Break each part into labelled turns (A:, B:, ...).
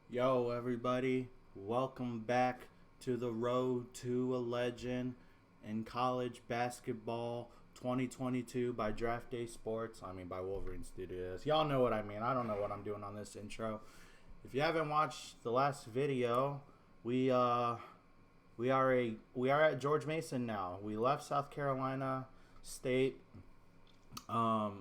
A: Yo, everybody, welcome back to the road to a legend in college basketball 2022 by Draft Day Sports. By Wolverine Studios. Y'all know what I mean. I don't know what I'm doing on this intro. If you haven't watched the last video, we we are at George Mason now. We left South Carolina State.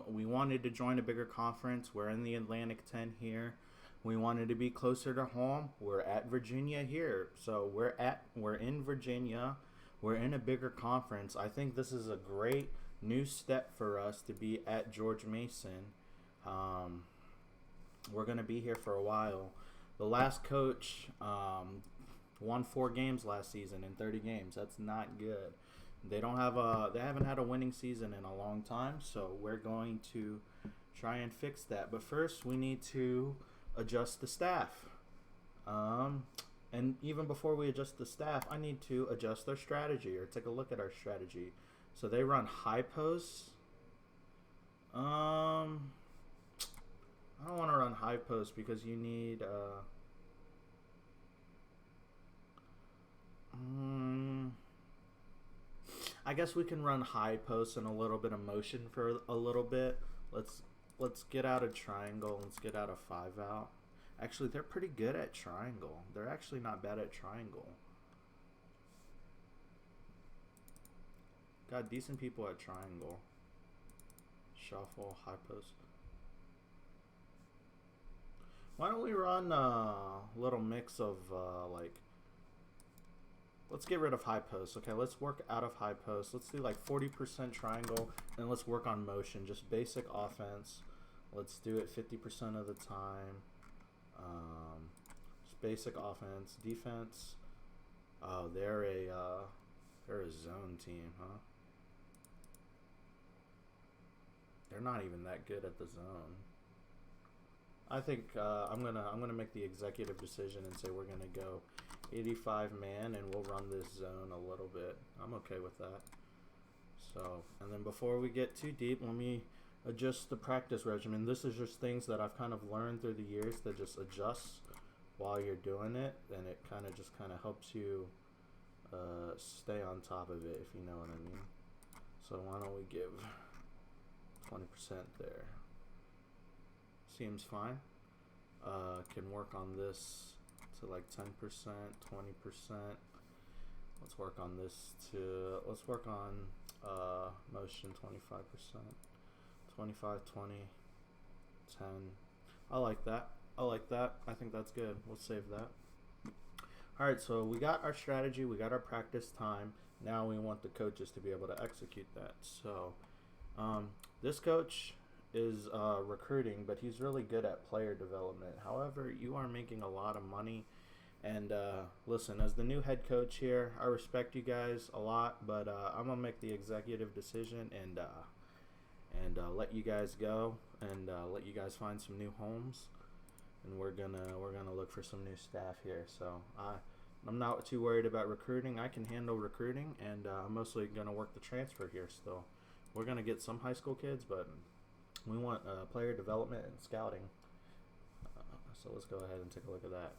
A: We wanted to join a bigger conference. We're in the Atlantic 10 here. We wanted to be closer to home. We're at Virginia here. So we're in Virginia. We're in a bigger conference. I think this is a great new step for us to be at George Mason. We're going to be here for a while. The last coach won 4 games last season in 30 games. That's not good. They haven't had a winning season in a long time, so we're going to try and fix that. But first, we need to adjust the staff. And even before we adjust the staff, I need to adjust their strategy or take a look at our strategy. So they run high posts. I don't want to run high posts because you need I guess we can run high posts and a little bit of motion for a little bit. Let's get out of triangle. Let's get out of 5 out. Actually, they're pretty good at triangle. They're actually not bad at triangle. Got decent people at triangle. Shuffle, high post. Why don't we run a little mix of let's get rid of high post. Okay, let's work out of high post. Let's do like 40% triangle, and let's work on motion. Just basic offense. Let's do it 50% of the time. Just basic offense. Defense. Oh, they're a zone team, huh? They're not even that good at the zone. I think I'm gonna make the executive decision and say we're gonna go 85 man and we'll run this zone a little bit. I'm okay with that. So, and then before we get too deep, let me adjust the practice regimen. This is just things that I've kind of learned through the years that just adjust while you're doing it, and it kind of helps you stay on top of it, if you know what I mean. So why don't we give 20% there? Seems fine. Can work on this to like 10%, 20%. Let's work on this to, let's work on motion 25%, 25, 20, 10. I like that. I like that. I think that's good. We'll save that. All right, so we got our strategy, we got our practice time. Now we want the coaches to be able to execute that. So this coach is recruiting, but he's really good at player development. However, you are making a lot of money. And listen, as the new head coach here, I respect you guys a lot, but I'm gonna make the executive decision and let you guys go and let you guys find some new homes. And we're gonna look for some new staff here. So I'm not too worried about recruiting. I can handle recruiting, and I'm mostly gonna work the transfer here still. We're gonna get some high school kids, but we want player development and scouting. So let's go ahead and take a look at that.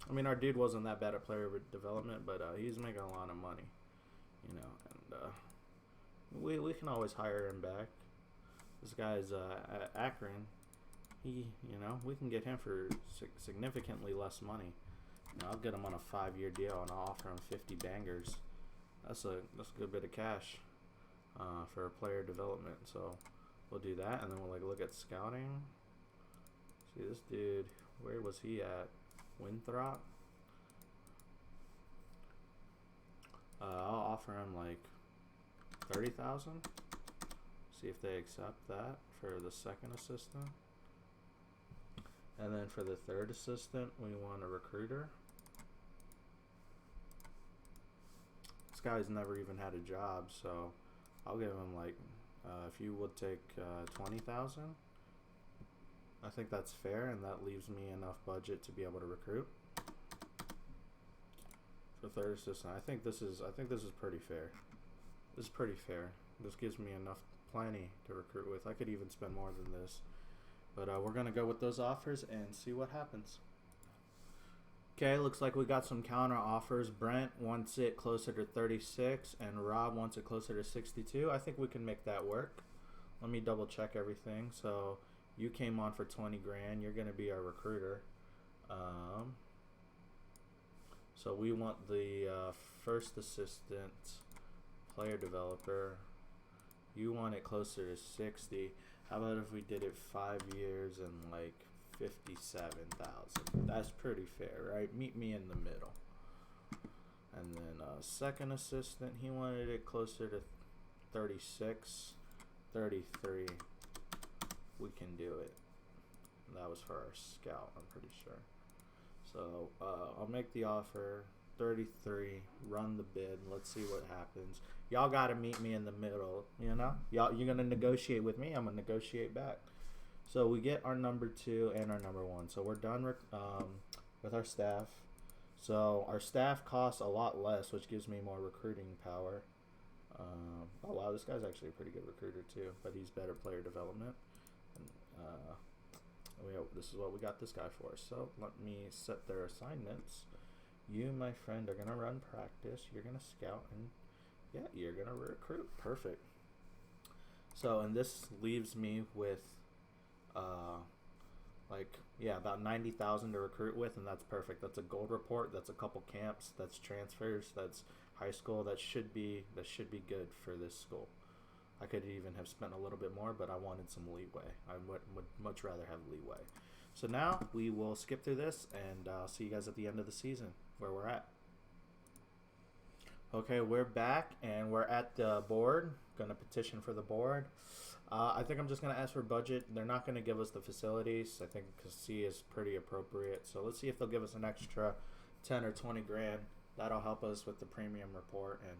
A: I mean, our dude wasn't that bad at player development, but he's making a lot of money, you know. And we can always hire him back. This guy's at Akron. We can get him for significantly less money. I'll get him on a 5-year deal, and I'll offer him 50 bangers. That's a good bit of cash for player development. So we'll do that, and then we'll look at scouting. See this dude, where was he at? Winthrop. I'll offer him like 30,000. See if they accept that for the second assistant. And then for the third assistant, we want a recruiter. This guy's never even had a job, so I'll give him like, if you would take 20,000. I think that's fair, and that leaves me enough budget to be able to recruit. For third assistant, I think this is pretty fair. This is pretty fair. This gives me enough, plenty to recruit with. I could even spend more than this. But we're going to go with those offers and see what happens. Okay, looks like we got some counter offers. Brent wants it closer to 36 and Rob wants it closer to 62. I think we can make that work. Let me double check everything. So you came on for 20 grand. You're going to be our recruiter. So we want the first assistant player developer. You want it closer to 60. How about if we did it 5 years and like 57,000? That's pretty fair, right? Meet me in the middle. And then second assistant, he wanted it closer to 36, 33. We can do it. And that was for our scout, I'm pretty sure. So I'll make the offer. 33. Run the bid. Let's see what happens. Y'all got to meet me in the middle. You know, y'all, you're gonna negotiate with me. I'm gonna negotiate back. So we get our number 2 and our number 1. So we're done with our staff. So our staff costs a lot less, which gives me more recruiting power. Oh wow, this guy's actually a pretty good recruiter too, but he's better player development. And, this is what we got this guy for. So let me set their assignments. You, my friend, are gonna run practice. You're gonna scout, and yeah, you're gonna recruit. Perfect. So, and this leaves me with about 90,000 to recruit with, and that's perfect. That's a gold report. That's a couple camps. That's transfers. That's high school. That should be good for this school. I could even have spent a little bit more, but I wanted some leeway. I would much rather have leeway. So now we will skip through this, and I'll see you guys at the end of the season where we're at. Okay, we're back, and we're at the board. Going to petition for the board. I think I'm just going to ask for budget. They're not going to give us the facilities. I think because C is pretty appropriate. So let's see if they'll give us an extra 10 or 20 grand. That'll help us with the premium report, and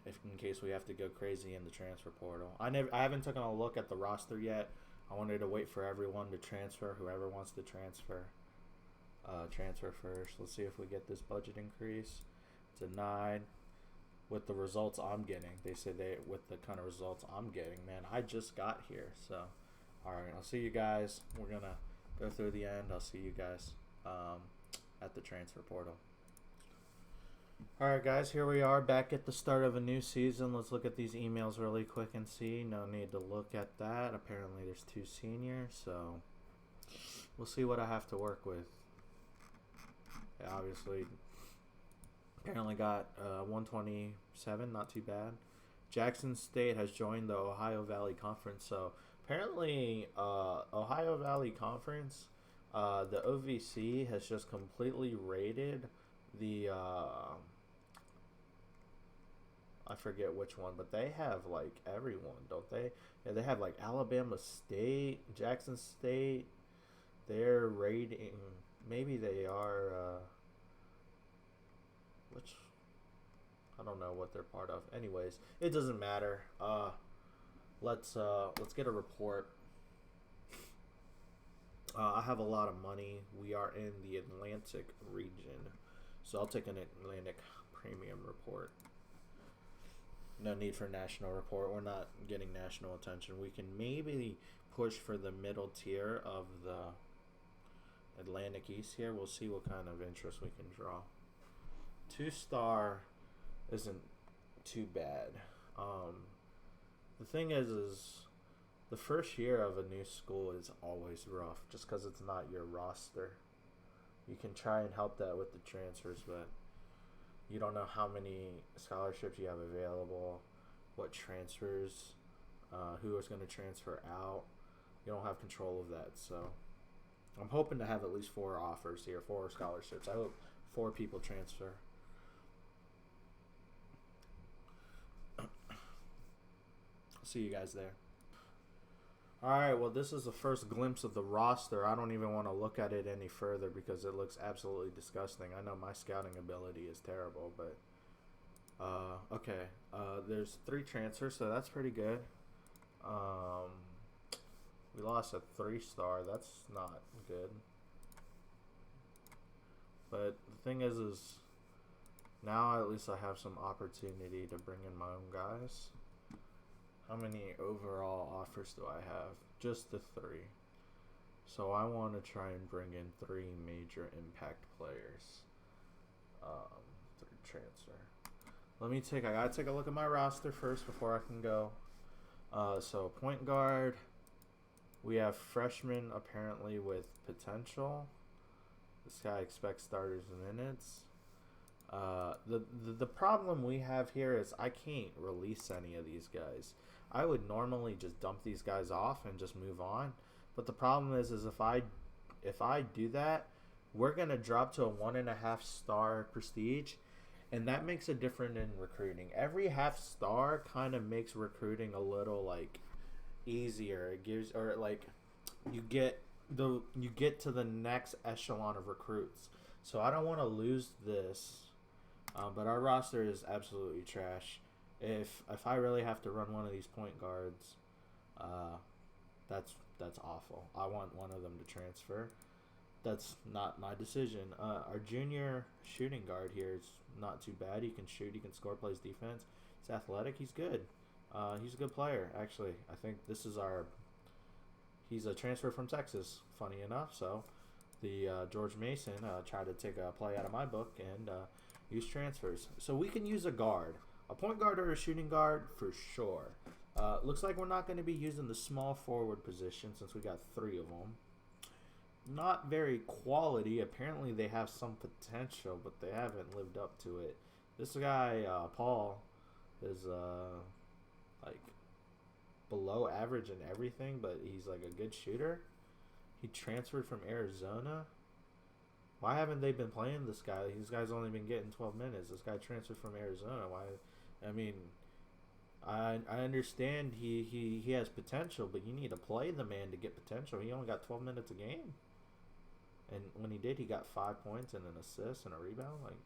A: if in case we have to go crazy in the transfer portal. I haven't taken a look at the roster yet. I wanted to wait for everyone to transfer. Whoever wants to transfer first. Let's see if we get this budget increase. Denied. With the results I'm getting, with the kind of results I'm getting, man, I just got here. So, all right, I'll see you guys. We're gonna go through the end. I'll see you guys at the transfer portal. All right, guys, here we are back at the start of a new season. Let's look at these emails really quick and see. No need to look at that. Apparently, there's 2 seniors, so we'll see what I have to work with. Yeah, obviously. Apparently got 127, not too bad. Jackson State has joined the Ohio Valley Conference. So apparently Ohio Valley Conference, the OVC has just completely raided the, I forget which one, but they have like everyone, don't they? Yeah, they have like Alabama State, Jackson State. They're raiding, maybe they are, which I don't know what they're part of. Anyways, it doesn't matter. Let's get a report. I have a lot of money. We are in the Atlantic region, so I'll take an Atlantic premium report. No need for national report. We're not getting national attention. We can maybe push for the middle tier of the Atlantic East here. We'll see what kind of interest we can draw. 2-star isn't too bad. The thing is the first year of a new school is always rough just because it's not your roster. You can try and help that with the transfers, but you don't know how many scholarships you have available, what transfers, who is going to transfer out. You don't have control of that, so I'm hoping to have at least 4 offers here, 4 scholarships. I hope 4 people transfer. See you guys there. Alright, well, this is the first glimpse of the roster. I don't even want to look at it any further because it looks absolutely disgusting. I know my scouting ability is terrible, but okay. There's 3 transfers, so that's pretty good. We lost a 3-star. That's not good. But the thing is now at least I have some opportunity to bring in my own guys. How many overall offers do I have? Just the 3. So I want to try and bring in 3 major impact players through transfer. I gotta take a look at my roster first before I can go. So point guard, we have freshman apparently with potential. This guy expects starters minutes. The problem we have here is I can't release any of these guys. I would normally just dump these guys off and just move on, but the problem is if I do that, we're gonna drop to a 1.5 star prestige, and that makes a difference in recruiting. Every half star kind of makes recruiting a little like easier. It gives, or like you get to the next echelon of recruits. So I don't want to lose this. But our roster is absolutely trash. If I really have to run one of these point guards, that's awful. I want one of them to transfer. That's not my decision. Our junior shooting guard here is not too bad. He can shoot. He can score. Plays defense. He's athletic. He's good. He's a good player, actually. I think this is he's a transfer from Texas, funny enough. So the George Mason tried to take a play out of my book and use transfers. So we can use a guard. A point guard or a shooting guard for sure. Looks like we're not going to be using the small forward position since we got 3 of them. Not very quality. Apparently they have some potential, but they haven't lived up to it. This guy, Paul, is like below average in everything, but he's like a good shooter. He transferred from Arizona. Why haven't they been playing this guy? This guy's only been getting 12 minutes. This guy transferred from Arizona. Why? I mean, I understand he has potential, but you need to play the man to get potential. He only got 12 minutes a game. And when he did, he got 5 points and an assist and a rebound. Like,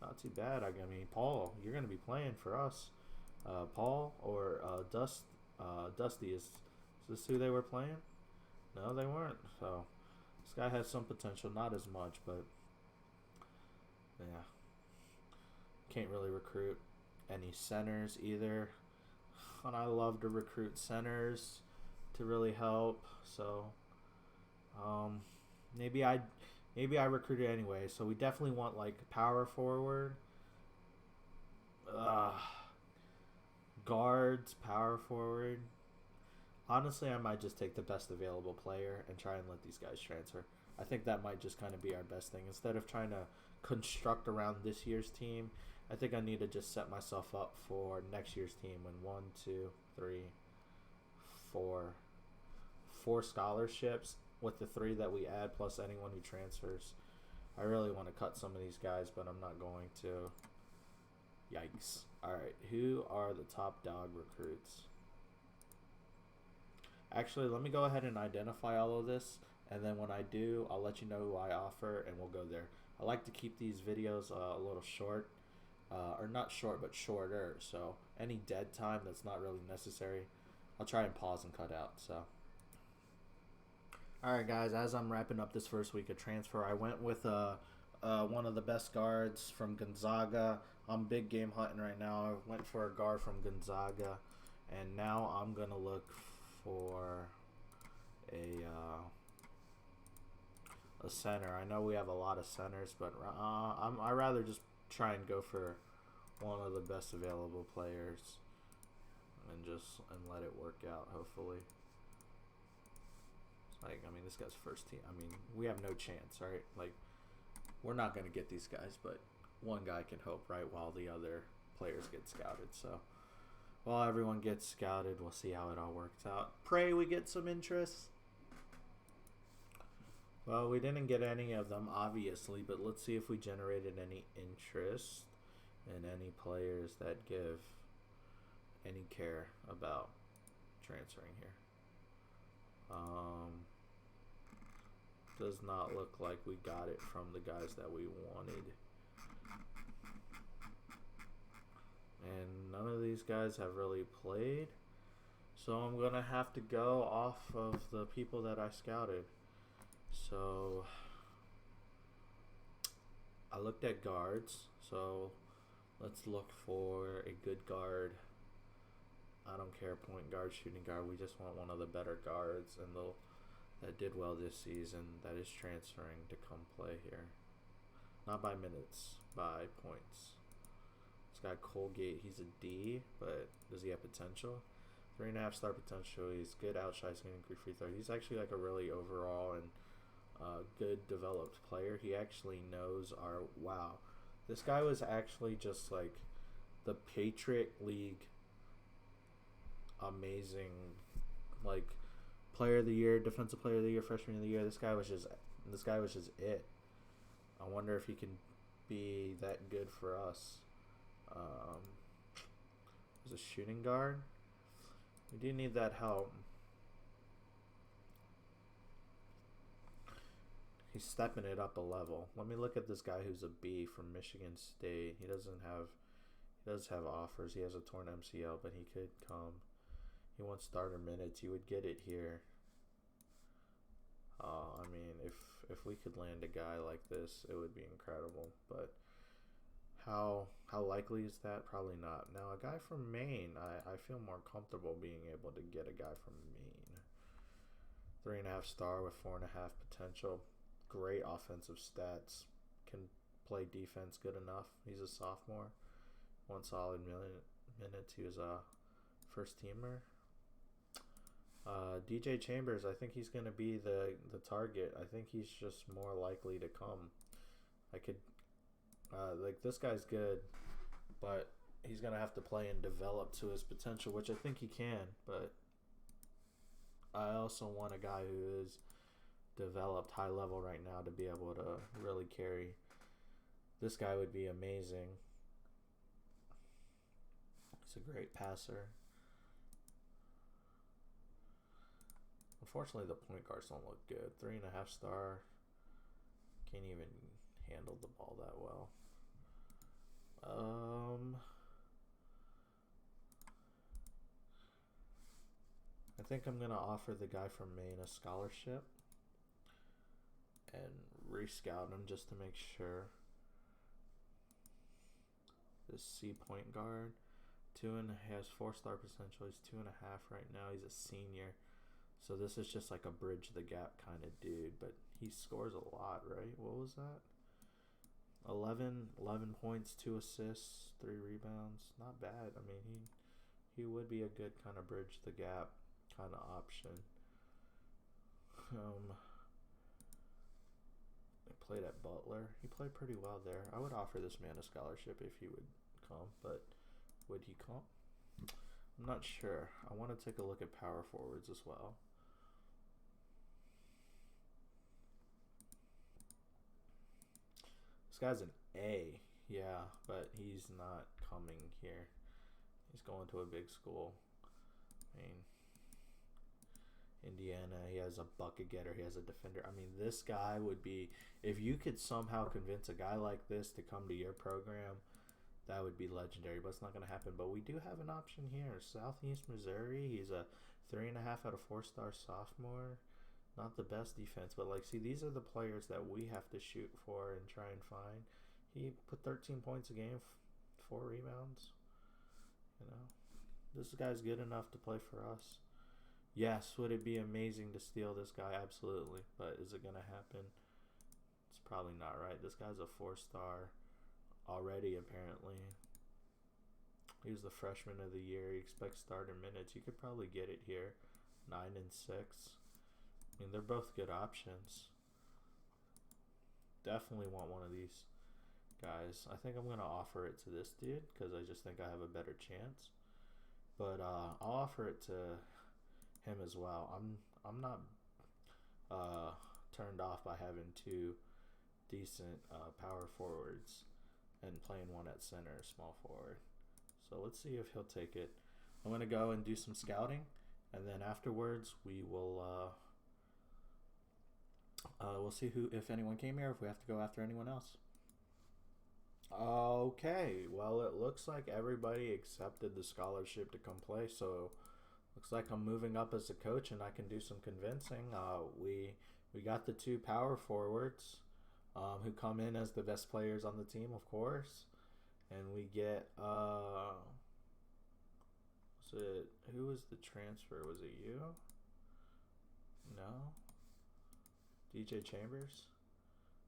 A: not too bad. I mean, Paul, you're going to be playing for us. Paul or Dusty, is this who they were playing? No, they weren't. So this guy has some potential, not as much, but yeah, can't really recruit any centers either. And I love to recruit centers to really help. So maybe I recruit it anyway. So we definitely want like power forward, guards, power forward. Honestly, I might just take the best available player and try and let these guys transfer. I think that might just kind of be our best thing. Instead of trying to construct around this year's team, I think I need to just set myself up for next year's team when 1, 2, 3, 4 scholarships with the 3 that we add plus anyone who transfers. I really want to cut some of these guys, but I'm not going to. Yikes. Alright, who are the top dog recruits? Actually, let me go ahead and identify all of this, and then when I do, I'll let you know who I offer, and we'll go there. I like to keep these videos a little short, or not short, but shorter, so any dead time that's not really necessary, I'll try and pause and cut out. So, alright guys, as I'm wrapping up this first week of transfer, I went with one of the best guards from Gonzaga. I'm big game hunting right now. I went for a guard from Gonzaga, and now I'm going to look for a center. I know we have a lot of centers, but I'd rather just try and go for one of the best available players and let it work out, hopefully. It's like, I mean, this guy's first team. I mean, we have no chance, right? Like, we're not going to get these guys, but one guy can hope, right, while the other players get scouted. So while everyone gets scouted, we'll see how it all works out. Pray we get some interest. Well, we didn't get any of them, obviously, but let's see if we generated any interest in any players that give any care about transferring here. Does not look like we got it from the guys that we wanted. And none of these guys have really played. So I'm going to have to go off of the people that I scouted. So I looked at guards. So let's look for a good guard. I don't care, point guard, shooting guard. We just want one of the better guards, and that did well this season that is transferring to come play here. Not by minutes, by points. This guy Colgate, he's a D, but does he have potential? 3.5 star potential. He's good outside shooting, good free throw. He's actually like a really overall and good developed player. He actually knows our wow. This guy was actually just like the Patriot League amazing, like player of the year, defensive player of the year, freshman of the year. This guy was just it. I wonder if he can be that good for us. As a shooting guard, we do need that help. He's stepping it up a level. Let me look at this guy who's a B from Michigan State. He does have offers. He has a torn MCL, but he could come. He wants starter minutes. He would get it here. I mean, if we could land a guy like this, it would be incredible. But how likely is that? Probably not. Now, a guy from Maine, I feel more comfortable being able to get a guy from Maine. 3.5 star with 4.5 potential. Great offensive stats. Can play defense good enough. He's a sophomore. 1 solid minutes. He was a first teamer. DJ Chambers, I think he's going to be the target. I think he's just more likely to come. I could, like, this guy's good, but he's going to have to play and develop to his potential, which I think he can. But I also want a guy who is developed high level right now to be able to really carry. This guy would be amazing. He's a great passer. Unfortunately, the point guards don't look good. 3.5 star. Can't even handle the ball that well. I think I'm going to offer the guy from Maine a scholarship and re-scout him just to make sure. This C point guard. Has 4-star potential. He's 2.5 right now. He's a senior. So this is just like a bridge the gap kind of dude, but he scores a lot, right? What was that? 11 points, 2 assists, 3 rebounds. Not bad. I mean, he would be a good kind of bridge the gap kind of option. He played at Butler. He played pretty well there. I would offer this man a scholarship if he would come, but would he come? I'm not sure. I want to take a look at power forwards as well. This guy's an A, yeah, but he's not coming here. He's going to a big school. I mean, Indiana, he has a bucket getter, he has a defender. I mean, this guy would be, if you could somehow convince a guy like this to come to your program, that would be legendary, but it's not going to happen. But we do have an option here. Southeast Missouri, he's a 3.5 out of 4-star sophomore. Not the best defense, but like, see, these are the players that we have to shoot for and try and find. He put 13 points a game, 4 rebounds. You know, this guy's good enough to play for us. Yes, would it be amazing to steal this guy? Absolutely. But is it going to happen? It's probably not, right? This guy's a 4-star already, apparently. He was the freshman of the year. He expects starter minutes. You could probably get it here. 9 and 6. I mean, they're both good options. Definitely want one of these guys. I think I'm going to offer it to this dude because I just think I have a better chance. But I'll offer it to him as well. I'm not turned off by having 2 decent power forwards and playing one at center, small forward. So let's see if he'll take it. I'm going to go and do some scouting, and then afterwards we will we'll see if anyone came here, if we have to go after anyone else. Okay, well, it looks like everybody accepted the scholarship to come play, so looks like I'm moving up as a coach and I can do some convincing. We got the 2 power forwards who come in as the best players on the team, of course. And we get, who was the transfer? Was it you? No? DJ Chambers?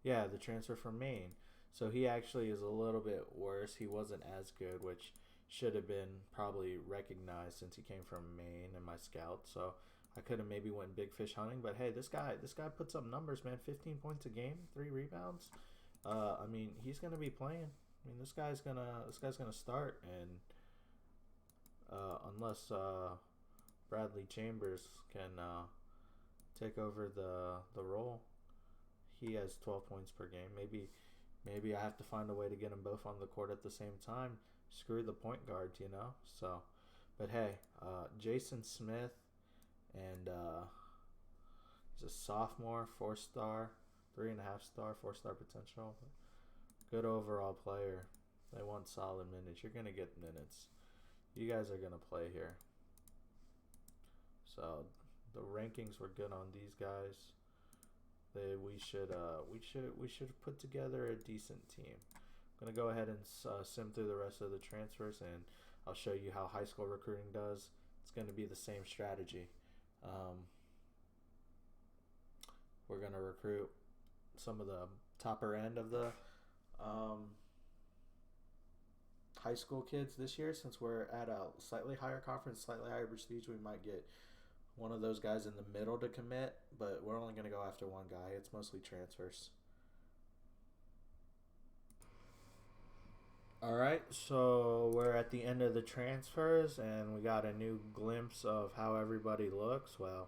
A: Yeah, the transfer from Maine. So he actually is a little bit worse. He wasn't as good, which should have been probably recognized since he came from Maine in my scout. So I could have maybe went big fish hunting, but hey, this guy puts up numbers, man. 15 points a game, 3 rebounds. I mean, he's gonna be playing. I mean, this guy's gonna start, and unless Bradley Chambers can take over the role, he has 12 points per game. Maybe I have to find a way to get them both on the court at the same time. Screw the point guards, you know. So, but hey, Jason Smith, and he's a sophomore, 4-star, 3.5-star, 4-star potential. Good overall player. They want solid minutes. You're gonna get minutes. You guys are gonna play here. So the rankings were good on these guys. We should put together a decent team. I'm gonna go ahead and sim through the rest of the transfers, and I'll show you how high school recruiting does. It's gonna be the same strategy. We're gonna recruit some of the topper end of the high school kids this year. Since we're at a slightly higher conference, slightly higher prestige, we might get one of those guys in the middle to commit, but we're only going to go after one guy. It's mostly transfers. All right, so we're at the end of the transfers, and we got a new glimpse of how everybody looks. Well,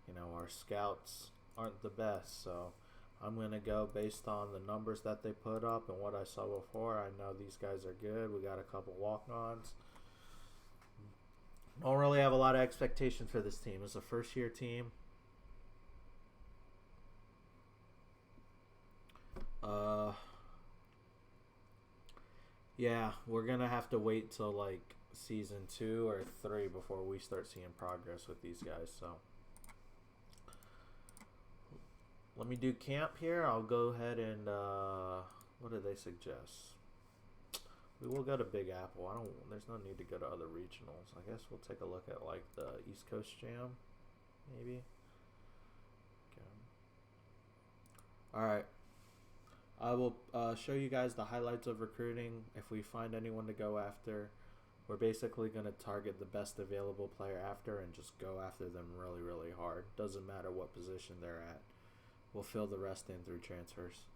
A: you know, our scouts aren't the best, so I'm going to go based on the numbers that they put up and what I saw before. I know these guys are good. We got a couple walk-ons. Don't really have a lot of expectations for this team. It's a first-year team. Yeah, we're going to have to wait till like season 2 or 3 before we start seeing progress with these guys. So let me do camp here. I'll go ahead and what do they suggest? We will go to Big Apple. There's no need to go to other regionals. I guess we'll take a look at like the East Coast Jam, maybe. Okay. All right. I will show you guys the highlights of recruiting. If we find anyone to go after, we're basically going to target the best available player after and just go after them really, really hard. Doesn't matter what position they're at. We'll fill the rest in through transfers.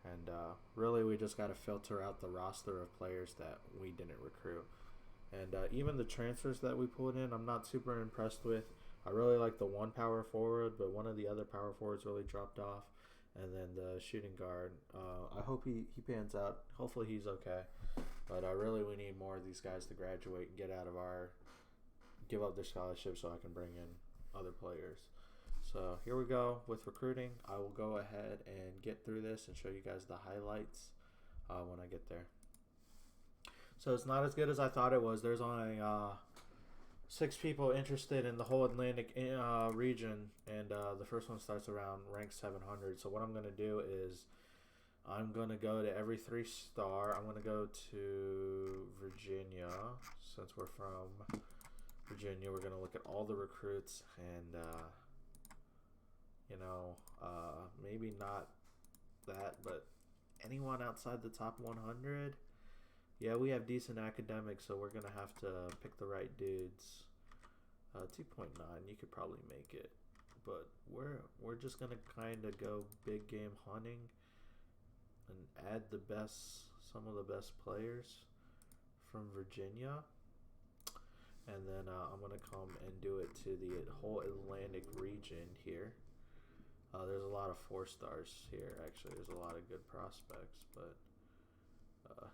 A: And really, we just got to filter out the roster of players that we didn't recruit. And even the transfers that we pulled in, I'm not super impressed with. I really like the one power forward, but one of the other power forwards really dropped off. And then the shooting guard, I hope he pans out. Hopefully he's okay. But really, we need more of these guys to graduate and give up their scholarship so I can bring in other players. So here we go with recruiting. I will go ahead and get through this and show you guys the highlights when I get there. So it's not as good as I thought it was. There's only 6 people interested in the whole Atlantic region, and the first one starts around rank 700. So what I'm going to do is I'm going to go to every 3-star. I'm going to go to Virginia. Since we're from Virginia, we're going to look at all the recruits and maybe not that, but anyone outside the top 100. Yeah, we have decent academics, so we're going to have to pick the right dudes. 2.9, you could probably make it. But we're just going to kind of go big game hunting and add some of the best players from Virginia. And then I'm going to come and do it to the whole Atlantic region here. There's a lot of 4-stars here, actually. There's a lot of good prospects, but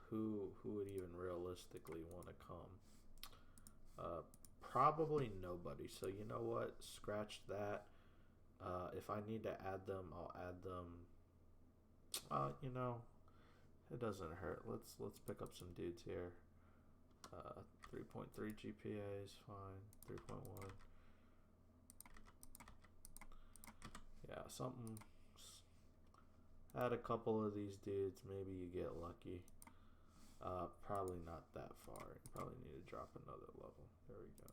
A: who would even realistically want to come? Probably nobody. So you know what? Scratch that. If I need to add them, I'll add them. It doesn't hurt. Let's pick up some dudes here. 3.3 GPA is fine. 3.1. Yeah, something. Add a couple of these dudes. Maybe you get lucky. Probably not that far. You probably need to drop another level. There we go.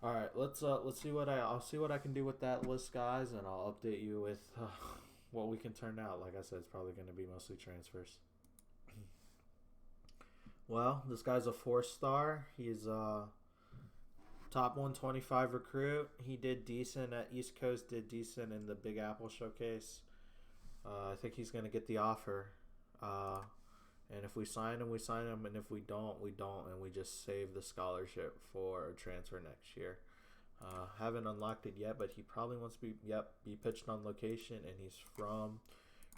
A: 3.0. All right, let's see what I'll see what I can do with that list, guys, and I'll update you with what we can turn out. Like I said, it's probably going to be mostly transfers. Well, this guy's a 4-star. He's top 125 recruit. He did decent at East Coast. Did decent in the Big Apple Showcase. I think he's going to get the offer. And if we sign him, we sign him. And if we don't, we don't. And we just save the scholarship for a transfer next year. Haven't unlocked it yet, but he probably wants to be pitched on location. And he's from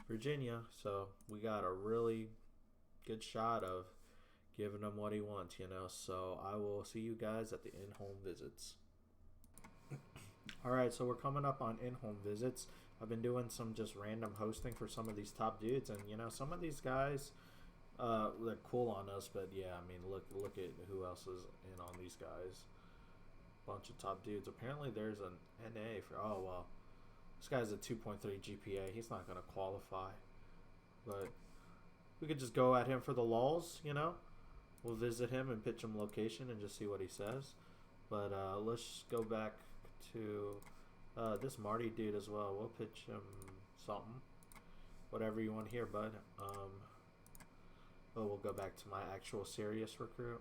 A: Virginia. So we got a really good shot of giving him what he wants, you know. So I will see you guys at the in-home visits. All right, so we're coming up on in-home visits. I've been doing some just random hosting for some of these top dudes, and you know, some of these guys, they're cool on us, but yeah, I mean, look at who else is in on these guys. Bunch of top dudes. Apparently, there's an NA for. Oh well, this guy's a 2.3 GPA. He's not gonna qualify, but we could just go at him for the lulz, you know. We'll visit him and pitch him location and just see what he says. But let's go back to this Marty dude as well. We'll pitch him something, whatever you want to hear, bud. But we'll go back to my actual serious recruit.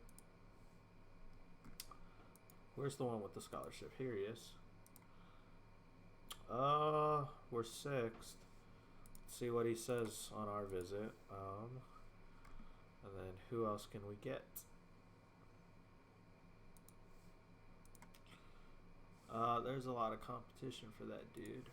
A: Where's the one with the scholarship? Here he is. We're 6th. Let's see what he says on our visit. And then who else can we get? There's a lot of competition for that dude.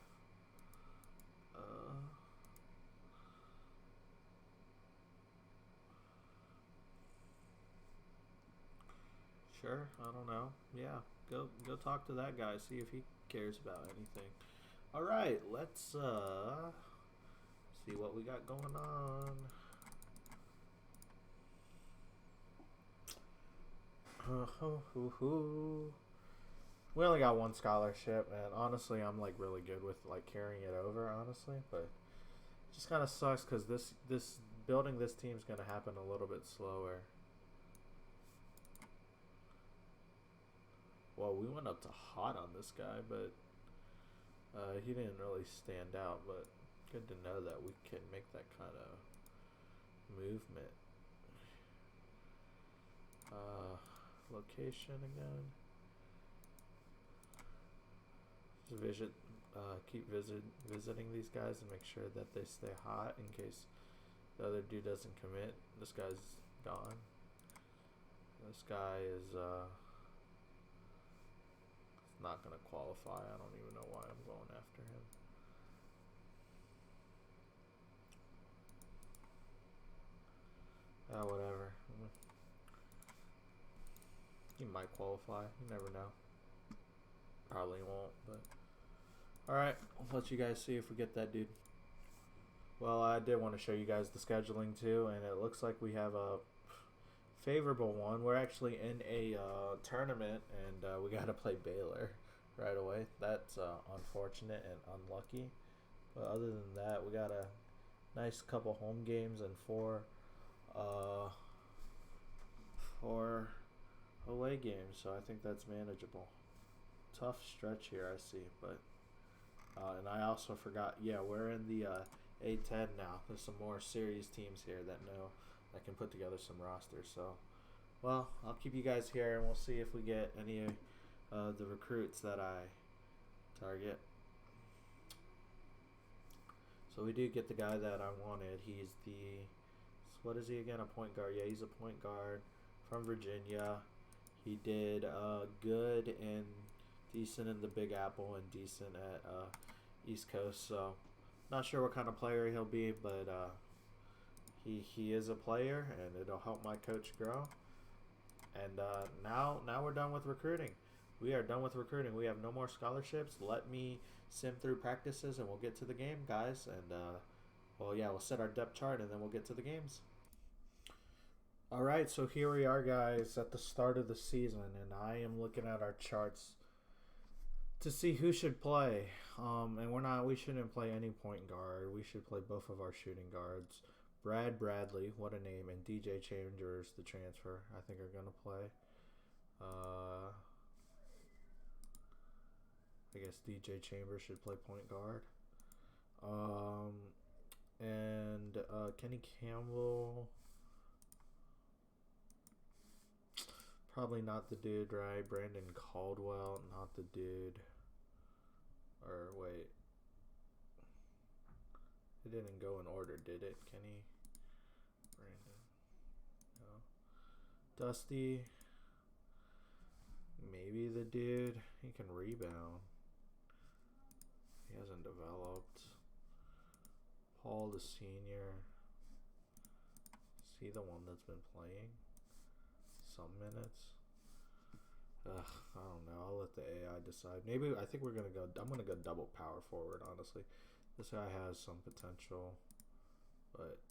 A: Sure, I don't know. Yeah, go talk to that guy, see if he cares about anything. All right, let's see what we got going on. We only got one scholarship, and honestly, I'm like really good with like carrying it over, honestly. But it just kind of sucks because this building this team is gonna happen a little bit slower. Well, we went up to hot on this guy, but he didn't really stand out. But good to know that we can make that kind of movement. Location again. Just keep visiting these guys and make sure that they stay hot in case the other dude doesn't commit. This guy's gone. This guy is not gonna qualify. I don't even know why I'm going after him. Whatever. He might qualify. You never know. Probably won't, but alright, I'll let you guys see if we get that dude. Well, I did want to show you guys the scheduling too, and it looks like we have a favorable one. We're actually in a tournament, and we got to play Baylor right away. That's unfortunate and unlucky. But other than that, we got a nice couple home games and four away games, so I think that's manageable. Tough stretch here, I see, but and I also forgot. Yeah, we're in the A10 now. There's some more serious teams here that can put together some rosters. So, well, I'll keep you guys here, and we'll see if we get any of the recruits that I target. So we do get the guy that I wanted. He's what is he again? A point guard. Yeah, he's a point guard from Virginia. He did good and decent in the Big Apple and decent at East Coast. So not sure what kind of player he'll be, but he is a player, and it'll help my coach grow. And now we're done with recruiting. We are done with recruiting. We have no more scholarships. Let me sim through practices, and we'll get to the game, guys. And well, yeah, we'll set our depth chart, and then we'll get to the games. All right, so here we are, guys, at the start of the season, and I am looking at our charts to see who should play. And we shouldn't play any point guard. We should play both of our shooting guards. Brad Bradley, what a name, and DJ Chambers, the transfer, I think are going to play. I guess DJ Chambers should play point guard. And Kenny Campbell, probably not the dude, right? Brandon Caldwell, not the dude. Or wait, it didn't go in order, did it? Kenny, Brandon, no. Dusty, maybe the dude. He can rebound. He hasn't developed. Paul the senior. Is he the one that's been playing some minutes? I don't know. I'll let the AI decide. Maybe I think we're gonna go. I'm gonna go double power forward. Honestly, this guy has some potential, but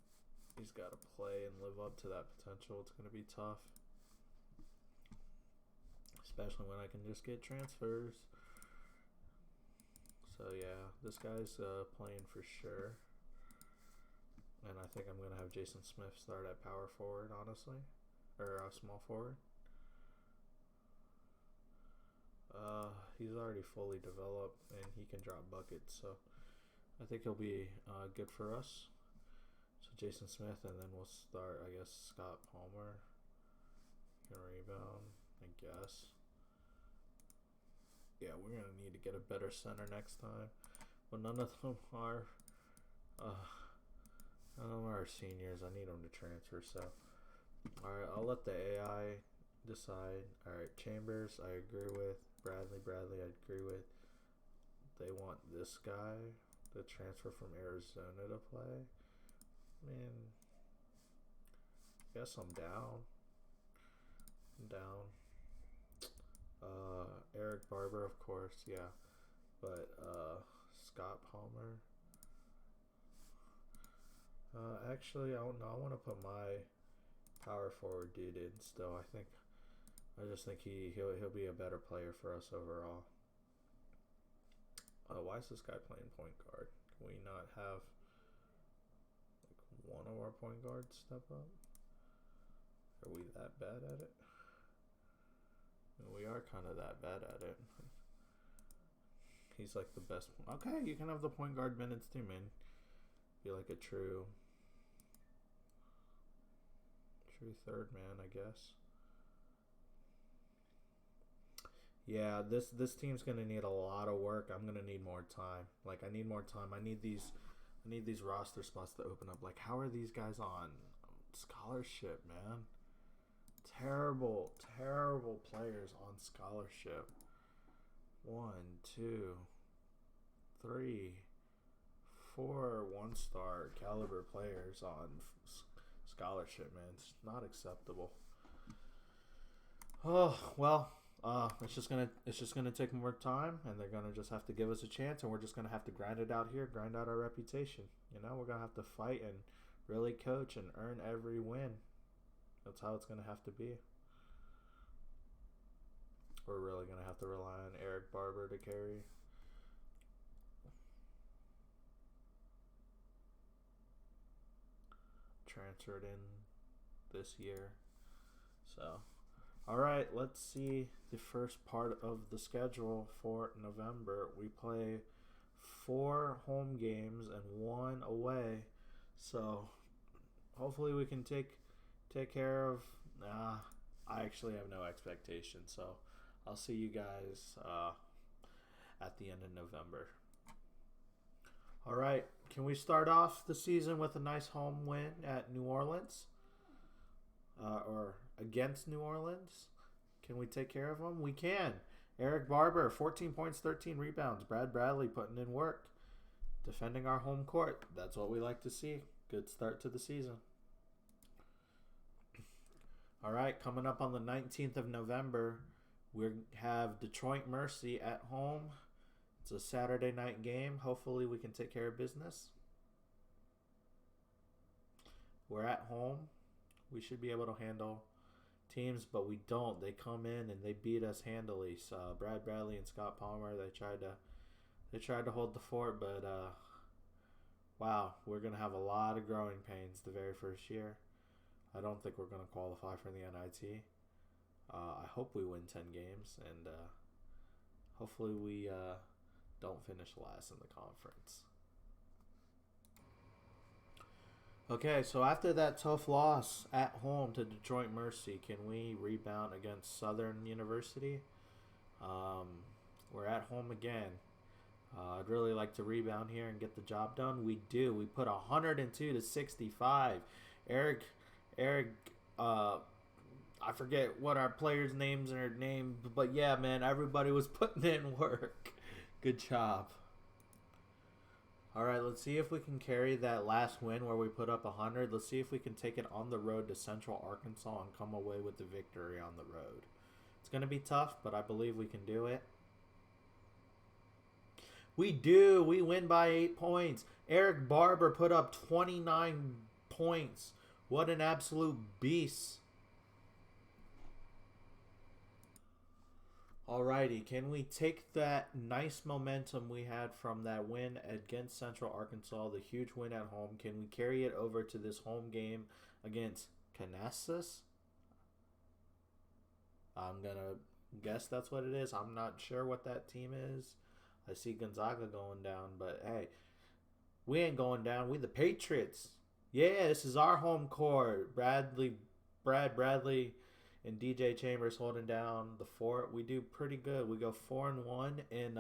A: he's got to play and live up to that potential. It's gonna be tough, especially when I can just get transfers. So yeah, this guy's playing for sure. And I think I'm going to have Jason Smith start at power forward, honestly. Or small forward. He's already fully developed, and he can drop buckets. So I think he'll be good for us. So Jason Smith, and then we'll start, I guess, Scott Palmer. Can rebound, I guess. Yeah, we're going to need to get a better center next time. But none of them are... none of them are seniors. I need them to transfer. So, alright, I'll let the AI decide. Alright, Chambers, I agree with. Bradley, I agree with. They want this guy to transfer from Arizona to play. Man, guess I'm down. Eric Barber, of course, yeah. But Scott Palmer. Actually, I want to put my power forward dude in still. I just think he'll be a better player for us overall. Why is this guy playing point guard? Can we not have like one of our point guards step up? Are we that bad at it? We are kind of that bad at it. He's like the best. Okay, you can have the point guard minutes too, man. Be like a true third man, I guess. Yeah, this team's gonna need a lot of work. I'm gonna need more time. Like, I need more time. I need these roster spots to open up. Like, how are these guys on scholarship, man? Terrible players on scholarship. 1, 2, 3, 4 one-star caliber players on scholarship, man. It's not acceptable. Oh well, it's just gonna take more time, and they're gonna just have to give us a chance, and we're just gonna have to grind it out here, grind out our reputation. You know, we're gonna have to fight and really coach and earn every win. That's how it's gonna have to be. We're really gonna have to rely on Eric Barber to carry. Transferred in this year. So, all right, let's see the first part of the schedule for November. We play 4 home games and 1 away. So, hopefully we can take care of. I actually have no expectations. So, I'll see you guys at the end of November. All right, can we start off the season with a nice home win at New Orleans? Or against New Orleans? Can we take care of them? We can. Eric Barber, 14 points, 13 rebounds. Brad Bradley putting in work. Defending our home court. That's what we like to see. Good start to the season. All right, coming up on the 19th of November, we have Detroit Mercy at home. It's a Saturday night game. Hopefully we can take care of business. We're at home. We should be able to handle teams, but we don't. They come in and they beat us handily. So Brad Bradley and Scott Palmer, they tried to hold the fort, but wow, we're gonna have a lot of growing pains the very first year. I don't think we're gonna qualify for the NIT. I hope we win 10 games, and hopefully we don't finish last in the conference. Okay, so after that tough loss at home to Detroit Mercy, can we rebound against Southern University? We're at home again. I'd really like to rebound here and get the job done. We do. We put 102 to 65. Eric, I forget what our players' names are named, but yeah, man, everybody was putting in work. Good job. All right, let's see if we can carry that last win where we put up 100. Let's see if we can take it on the road to Central Arkansas and come away with the victory on the road. It's going to be tough, but I believe we can do it. We do. We win by 8 points. Eric Barber put up 29 points. What an absolute beast. Alrighty, can we take that nice momentum we had from that win against Central Arkansas, the huge win at home? Can we carry it over to this home game against Kansas? I'm going to guess that's what it is. I'm not sure what that team is. I see Gonzaga going down, but hey, we ain't going down. We the Patriots. Yeah, this is our home court. Brad Bradley and DJ Chambers holding down the fort. We do pretty good. We go 4-1 in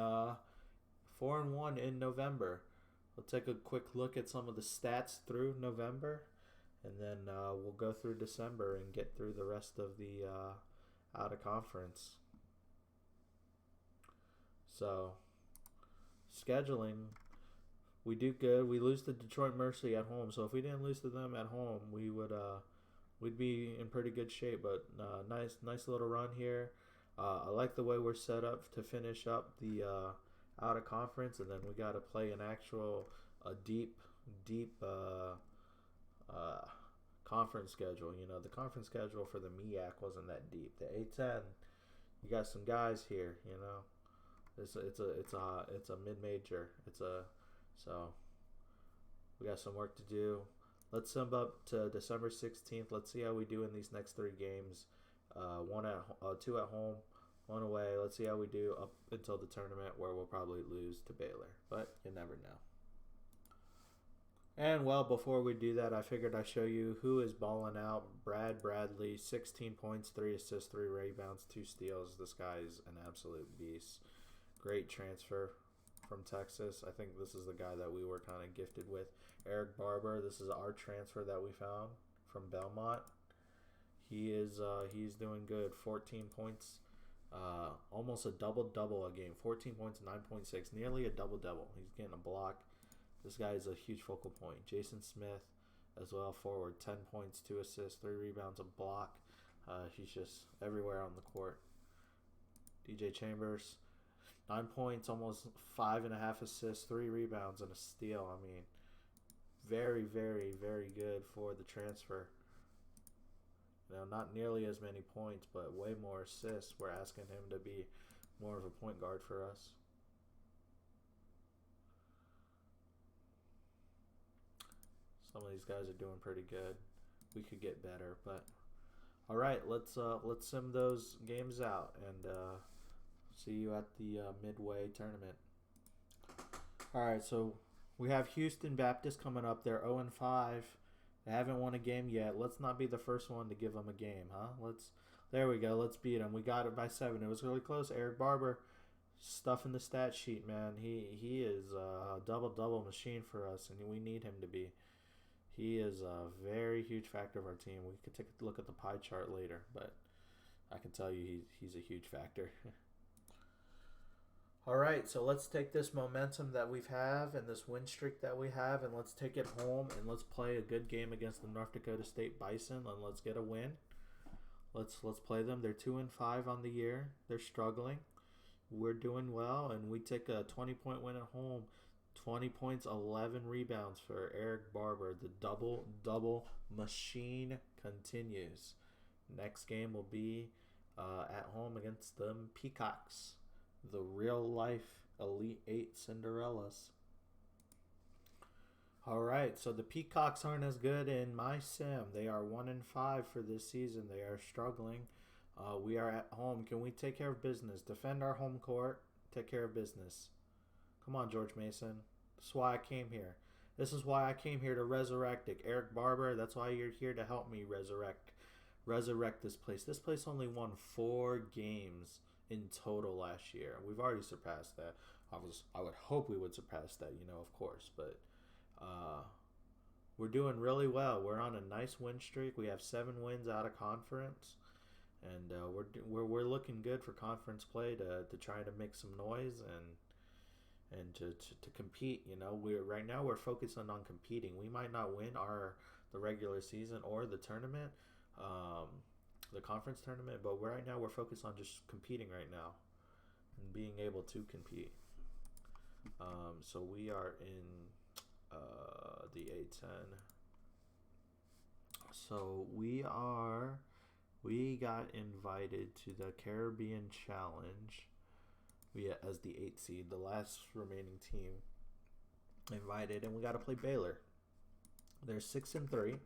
A: November. We'll take a quick look at some of the stats through November, and then we'll go through December and get through the rest of the out of conference. So scheduling, we do good. We lose to Detroit Mercy at home. So if we didn't lose to them at home, we would we'd be in pretty good shape. But nice little run here. I like the way we're set up to finish up the out of conference, and then we got to play an actual deep conference schedule. You know, the conference schedule for the MEAC wasn't that deep. The A10, you got some guys here. You know, it's a mid-major. So we got some work to do. Let's sum up to December 16th. Let's see how we do in these next 3 games. 2 at home, 1 away. Let's see how we do up until the tournament, where we'll probably lose to Baylor. But you never know. And, well, before we do that, I figured I'd show you who is balling out. Brad Bradley, 16 points, 3 assists, 3 rebounds, 2 steals. This guy is an absolute beast. Great transfer from Texas. I think this is the guy that we were kind of gifted with. Eric Barber, this is our transfer that we found from Belmont. He's doing good. 14 points, almost a double-double a game. 14 points, 9.6, nearly a double-double. He's getting a block. This guy is a huge focal point. Jason Smith as well, forward. 10 points, 2 assists, 3 rebounds, a block. He's just everywhere on the court. DJ Chambers, 9 points, almost 5.5 assists, 3 rebounds, and a steal. I mean, very, very, very good for the transfer. You know, not nearly as many points, but way more assists. We're asking him to be more of a point guard for us. Some of these guys are doing pretty good. We could get better, but all right, let's sim those games out and see you at the Midway tournament. All right, so we have Houston Baptist coming up. They're 0-5. They haven't won a game yet. Let's not be the first one to give them a game, huh? There we go. Let's beat them. We got it by 7. It was really close. Eric Barber stuffing the stat sheet, man. He is a double machine for us, and we need him to be. He is a very huge factor of our team. We could take a look at the pie chart later, but I can tell you he's a huge factor. All right, so let's take this momentum that we have and this win streak that we have, and let's take it home, and let's play a good game against the North Dakota State Bison, and let's get a win. Let's play them. They're 2-5 on the year. They're struggling. We're doing well, and we take a 20-point win at home. 20 points, 11 rebounds for Eric Barber. The double machine continues. Next game will be at home against the Peacocks, the real-life Elite 8 Cinderellas. All right, so the Peacocks aren't as good in my sim. They are 1-5 for this season. They are struggling. We are at home. Can we take care of business? Defend our home court. Take care of business. Come on, George Mason. This is why I came here. This is why I came here to resurrect it. Eric Barber, that's why you're here to help me resurrect this place. This place only won 4 games in total last year. We've already surpassed that. I would hope we would surpass that, of course, but we're doing really well. We're on a nice win streak. We have 7 wins out of conference, and we're looking good for conference play to try to make some noise and to compete. Right now we're focusing on competing. We might not win the regular season or the tournament, the conference tournament, but right now we're focused on just competing right now and being able to compete. So we are in the A10. So we got invited to the Caribbean Challenge. As the 8th seed, the last remaining team invited, and we got to play Baylor. They're 6-3.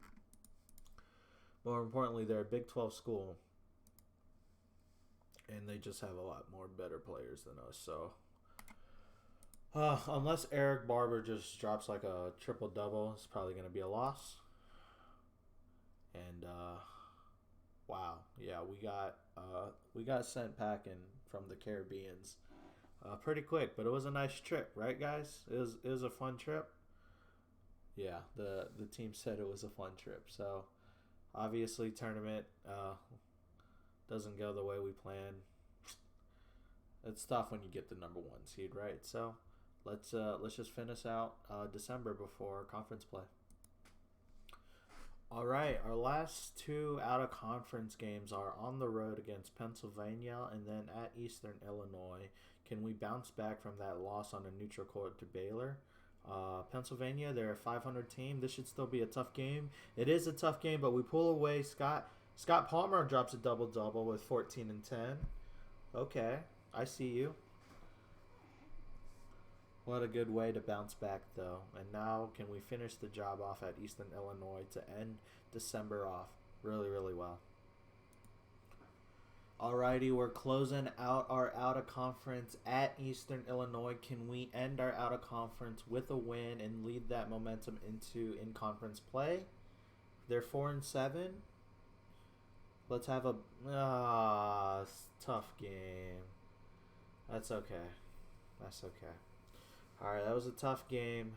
A: More importantly, they're a Big 12 school, and they just have a lot more better players than us. So, unless Eric Barber just drops like a triple-double, it's probably going to be a loss. And wow, yeah, we got sent packing from the Caribbeans pretty quick, but it was a nice trip, right, guys? It was a fun trip. Yeah, the team said it was a fun trip. So obviously, tournament doesn't go the way we planned. It's tough when you get the number 1 seed, right? So let's just finish out December before conference play. All right, our last 2 out-of-conference games are on the road against Pennsylvania and then at Eastern Illinois. Can we bounce back from that loss on a neutral court to Baylor? Pennsylvania, they're a 500 team. This should still be a tough game. It is a tough game, but we pull away. Scott Palmer drops a double-double with 14 and 10. Okay, I see you. What a good way to bounce back, though. And now, can we finish the job off at Eastern Illinois to end December off really, really well? Alrighty, we're closing out our out-of-conference at Eastern Illinois. Can we end our out-of-conference with a win and lead that momentum into in-conference play? They're 4-7. Let's have a tough game. That's okay. That's okay. Alright, that was a tough game.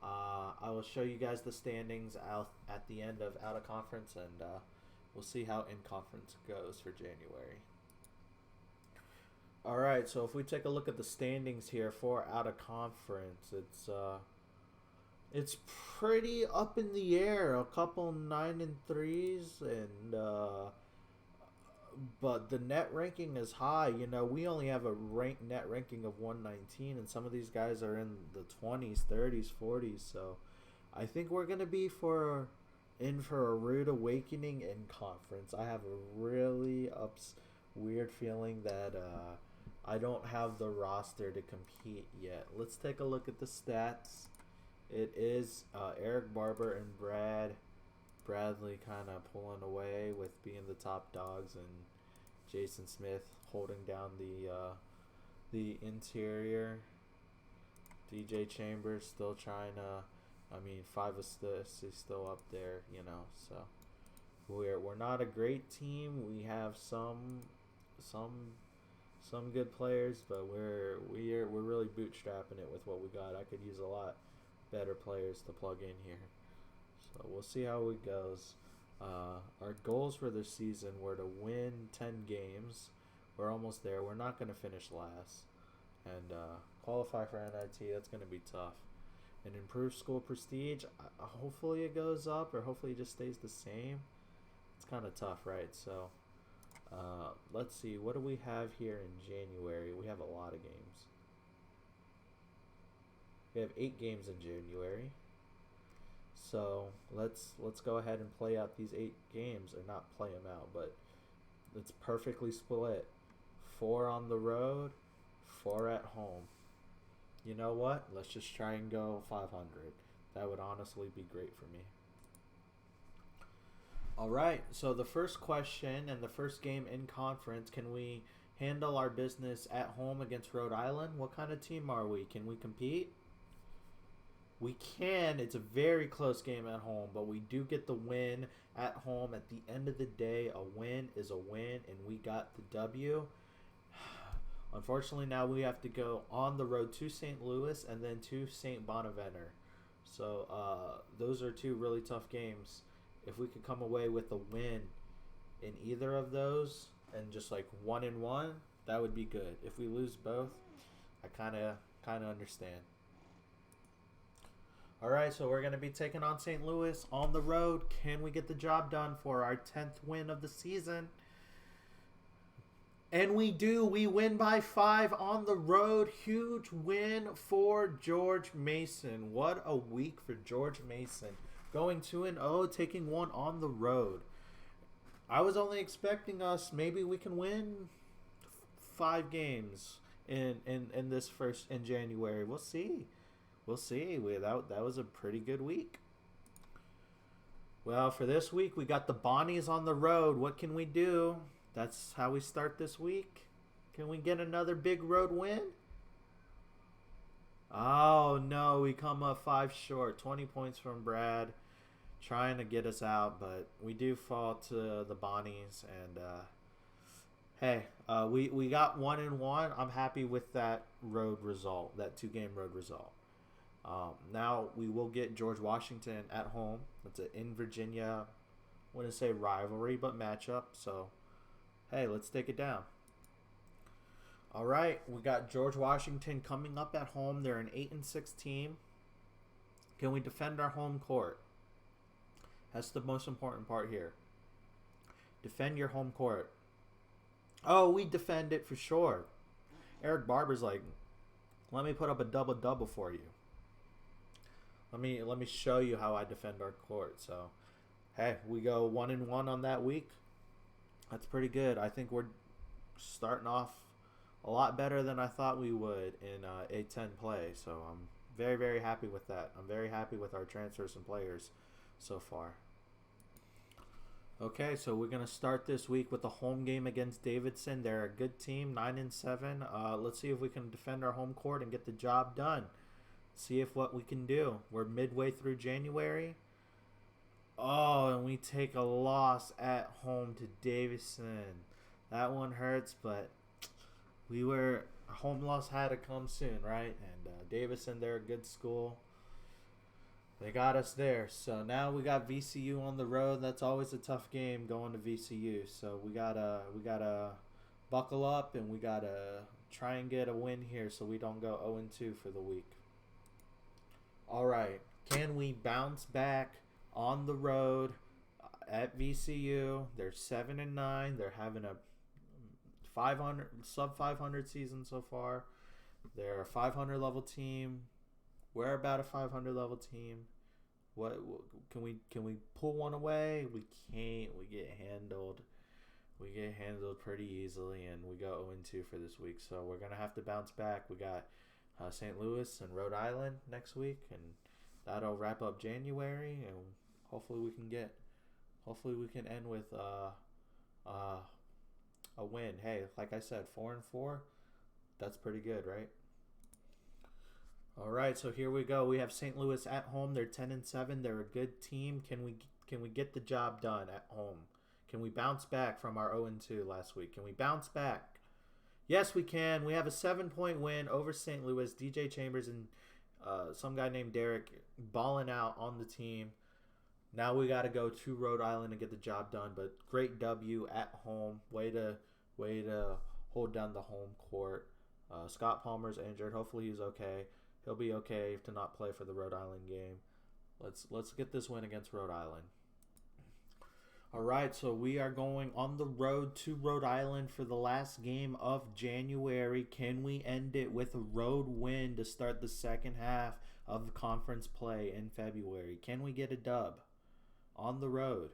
A: I will show you guys the standings out at the end of out-of-conference, and we'll see how in-conference goes for January. Alright, so if we take a look at the standings here for out-of-conference, it's pretty up in the air. A couple 9-3s, and but the net ranking is high. We only have a net ranking of 119, and some of these guys are in the 20s, 30s, 40s. So I think we're going to be in for a rude awakening in conference. I have a really weird feeling that I don't have the roster to compete yet. Let's take a look at the stats. It is Eric Barber and Bradley kind of pulling away with being the top dogs, and Jason Smith holding down the interior. DJ Chambers still trying to, 5 assists, he's still up there, So we're not a great team. We have some good players, but we're really bootstrapping it with what we got. I could use a lot better players to plug in here. So we'll see how it goes. Our goals for this season were to win 10 games. We're almost there. We're not going to finish last. And qualify for NIT, that's going to be tough. And improve school prestige, hopefully it goes up, or hopefully it just stays the same. It's kind of tough, right? So let's see. What do we have here in January? We have a lot of games. We have 8 games in January. So let's go ahead and play out these 8 games, or not play them out, but it's perfectly split. 4 on the road, 4 at home. You know what? Let's just try and go 500. That would honestly be great for me. All right, so the first question and the first game in conference, can we handle our business at home against Rhode Island. What kind of team are we? Can we compete? We can. It's a very close game at home, but we do get the win at home. At the end of the day, a win is a win, and we got the W. Unfortunately, now we have to go on the road to St. Louis and then to St. Bonaventure. So those are two really tough games. If we could come away with a win in either of those and just like 1-1, that would be good. If we lose both, I kind of understand. All right, so we're going to be taking on St. Louis on the road. Can we get the job done for our 10th win of the season? And we do. We win by 5 on the road. Huge win for George Mason. What a week for George Mason. Going 2-0, taking one on the road. I was only expecting us, maybe we can win 5 games in this in January. We'll see. We'll see. That was a pretty good week. Well, for this week, we got the Bonnies on the road. What can we do? That's how we start this week. Can we get another big road win? Oh, no. We come up 5 short. 20 points from Brad. Trying to get us out, but we do fall to the Bonnies. And, hey, we got 1-1. I'm happy with that road result, that 2-game road result. Now we will get George Washington at home. That's an in Virginia, I wouldn't say rivalry, but matchup. So, hey, let's take it down. All right, we got George Washington coming up at home. They're an 8-6 team. Can we defend our home court? That's the most important part here. Defend your home court. Oh, we defend it for sure. Eric Barber's like, let me put up a double-double for you. Let me show you how I defend our court. So, hey, we go 1-1 on that week. That's pretty good. I think we're starting off a lot better than I thought we would in A10 play. So I'm very, very happy with that. I'm very happy with our transfers and players so far. Okay, so we're going to start this week with the home game against Davidson. They're a good team, 9-7. Let's see if we can defend our home court and get the job done. See if what we can do. We're midway through January. Oh, and we take a loss at home to Davidson. That one hurts, but home loss had to come soon, right? And Davidson, they're a good school. They got us there. So now we got VCU on the road. That's always a tough game going to VCU. So we gotta buckle up and we gotta try and get a win here so we don't go 0-2 for the week. All right, can we bounce back on the road at VCU? They're 7-9. They're having a sub 500 season so far. They're a 500 level team. We're about a 500 level team. What can we pull one away? We can't. We get handled. We get handled pretty easily, and we go 0-2 for this week. So we're gonna have to bounce back. We got St. Louis and Rhode Island next week, and that'll wrap up January. And hopefully we can end with a win. Hey, like I said, 4-4. That's pretty good, right? All right, so here we go. We have St. Louis at home. They're 10-7. They're a good team. Can we get the job done at home? Can we bounce back from our 0-2 last week? Can we bounce back? Yes, we can. We have a 7-point win over St. Louis. DJ Chambers and some guy named Derek balling out on the team. Now we got to go to Rhode Island and get the job done. But great W at home. Way to hold down the home court. Scott Palmer's injured. Hopefully he's okay. He'll be okay to not play for the Rhode Island game. Let's get this win against Rhode Island. All right, so we are going on the road to Rhode Island for the last game of January. Can we end it with a road win to start the second half of conference play in February? Can we get a dub on the road?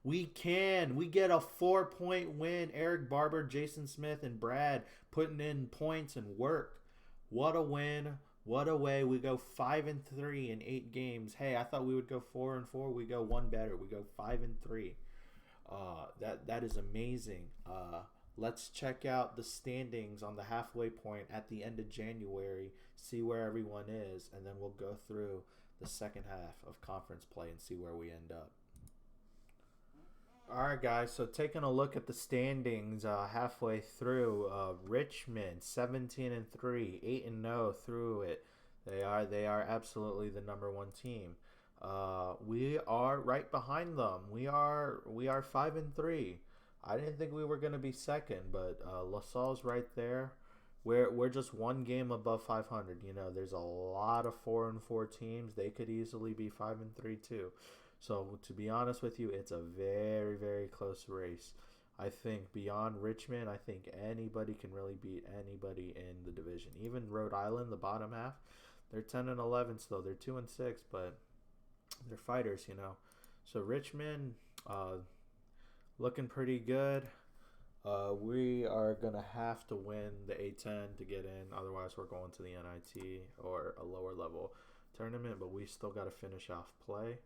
A: We can. We get a 4-point win. Eric Barber, Jason Smith, and Brad putting in points and work. What a win. What a way. We go 5-3 in 8 games. Hey, I thought we would go 4-4. We go one better. We go 5-3. That is amazing. Let's check out the standings on the halfway point at the end of January, see where everyone is, and then we'll go through the second half of conference play and see where we end up. All right, guys. So taking a look at the standings, halfway through, Richmond 17-3, 8-0 through it. They are absolutely the number 1 team. We are right behind them. We are 5-3. I didn't think we were gonna be second, but LaSalle's right there. We're just 1 game above 500. You know, there's a lot of 4-4 teams. They could easily be 5-3 too. So to be honest with you, it's a very, very close race. I think beyond Richmond, I think anybody can really beat anybody in the division. Even Rhode Island, the bottom half, they're 10-11 still. They're 2-6, but they're fighters, you know. So Richmond, looking pretty good. We are gonna have to win the A10 to get in. Otherwise, we're going to the NIT or a lower level tournament. But we still got to finish off play.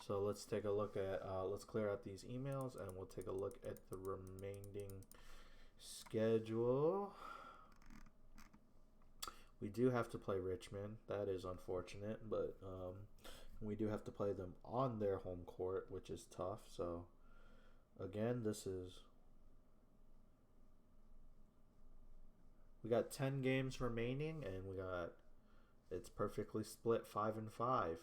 A: So let's take a look at, let's clear out these emails and we'll take a look at the remaining schedule. We do have to play Richmond. That is unfortunate, but we do have to play them on their home court, which is tough. So again, we got 10 games remaining and it's perfectly split 5-5.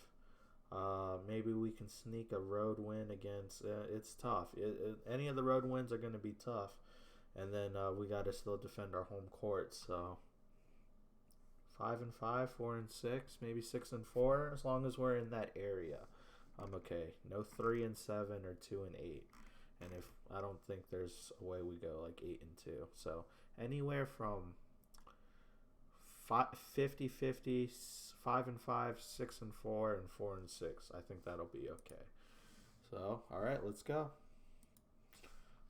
A: Maybe we can sneak a road win against. It's tough. Any of the road wins are going to be tough, and then we got to still defend our home court. So 5-5, 4-6, maybe 6-4. As long as we're in that area, I'm okay. No 3-7 or 2-8, and if I don't think there's a way we go like 8-2. So anywhere from 50-50, 5-5, 6-4, and 4-6. I think that'll be okay. So, all right, let's go.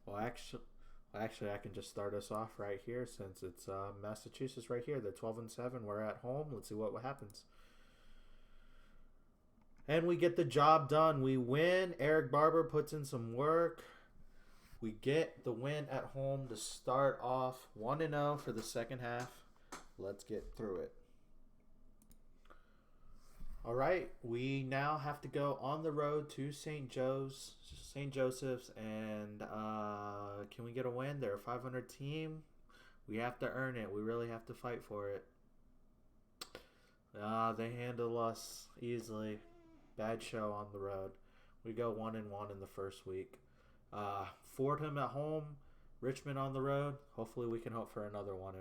A: Well, actually, I can just start us off right here since it's Massachusetts right here. They're 12-7. We're at home. Let's see what happens. And we get the job done. We win. Eric Barber puts in some work. We get the win at home to start off 1-0 for the second half. Let's get through it. All right, we now have to go on the road to St. Joseph's, and can we get a win? They're a 500 team. We have to earn it. We really have to fight for it. They handle us easily. Bad show on the road. We go 1-1 in the first week. Fordham at home, Richmond on the road. Hopefully we can hope for another 1-1.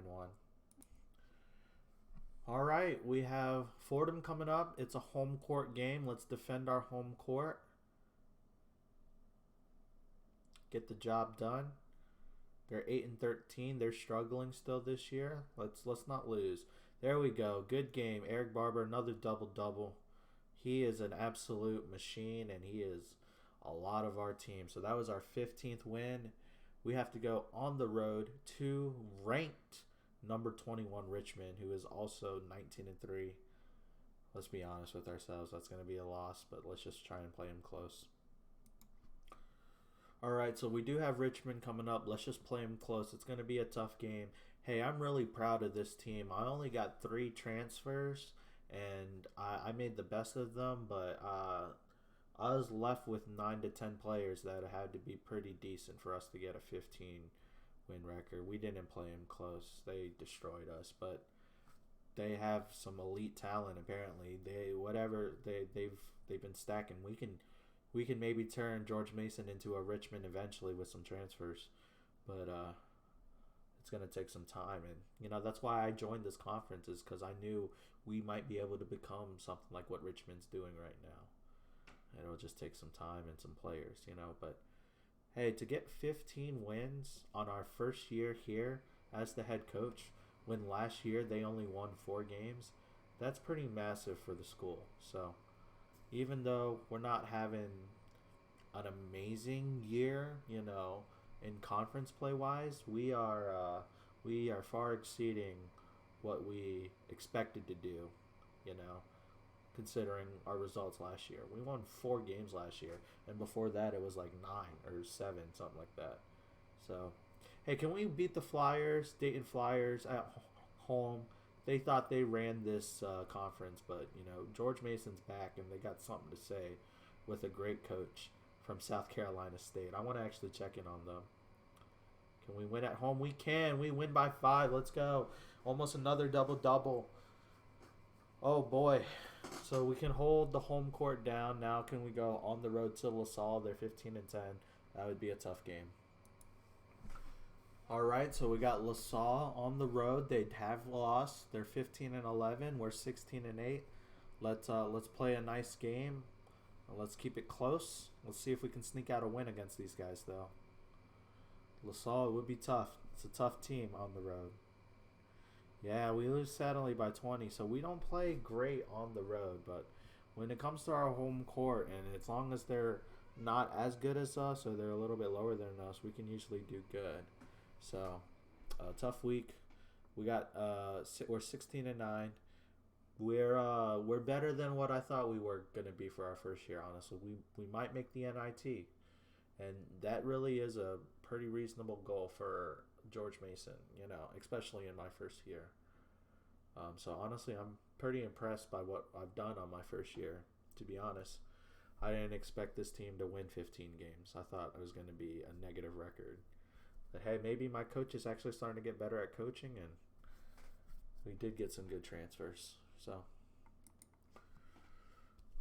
A: All right, we have Fordham coming up. It's a home court game. Let's defend our home court. Get the job done. They're 8-13. They're struggling still this year. Let's not lose. There we go. Good game. Eric Barber, another double-double. He is an absolute machine, and he is a lot of our team. So that was our 15th win. We have to go on the road to ranked number 21 Richmond, who is also 19-3. Let's be honest with ourselves. That's going to be a loss, but let's just try and play them close. All right, so we do have Richmond coming up. Let's just play them close. It's going to be a tough game. Hey, I'm really proud of this team. I only got 3 transfers, and I made the best of them, but I was left with 9 to 10 players that had to be pretty decent for us to get a 15-win record. We didn't play them close. They destroyed us, but they have some elite talent. Apparently, they've been stacking. We can maybe turn George Mason into a Richmond eventually with some transfers, but it's gonna take some time. And that's why I joined this conference, is because I knew we might be able to become something like what Richmond's doing right now. And it'll just take some time and some players, But hey, to get 15 wins on our first year here as the head coach, when last year they only won 4 games, that's pretty massive for the school. So even though we're not having an amazing year, in conference play wise, we are far exceeding what we expected to do, considering our results last year. We won 4 games last year, and before that it was like 9 or 7, something like that. So, Hey, can we beat the Flyers, Dayton Flyers at home? They thought they ran this conference, but you know George Mason's back, and they got something to say with a great coach from South Carolina State. I want to actually check in on them. Can we win at home? We can. We win by 5. Let's go. Almost another double-double. Oh, boy. So we can hold the home court down. Now can we go on the road to LaSalle? They're 15-10. That would be a tough game. All right, so we got LaSalle on the road. They have lost. They're 15-11. We're 16-8. Let's play a nice game. Let's keep it close. Let's see if we can sneak out a win against these guys, though. LaSalle would be tough. It's a tough team on the road. Yeah, we lose sadly by 20, so we don't play great on the road. But when it comes to our home court, and as long as they're not as good as us or they're a little bit lower than us, we can usually do good. So, tough week. We're 16-9. We're better than what I thought we were gonna be for our first year. Honestly, we might make the NIT, and that really is a pretty reasonable goal for George Mason. You know, especially in my first year. So honestly, I'm pretty impressed by what I've done on my first year. To be honest, I didn't expect this team to win 15 games. I thought it was going to be a negative record. But hey, maybe my coach is actually starting to get better at coaching, and we did get some good transfers. So,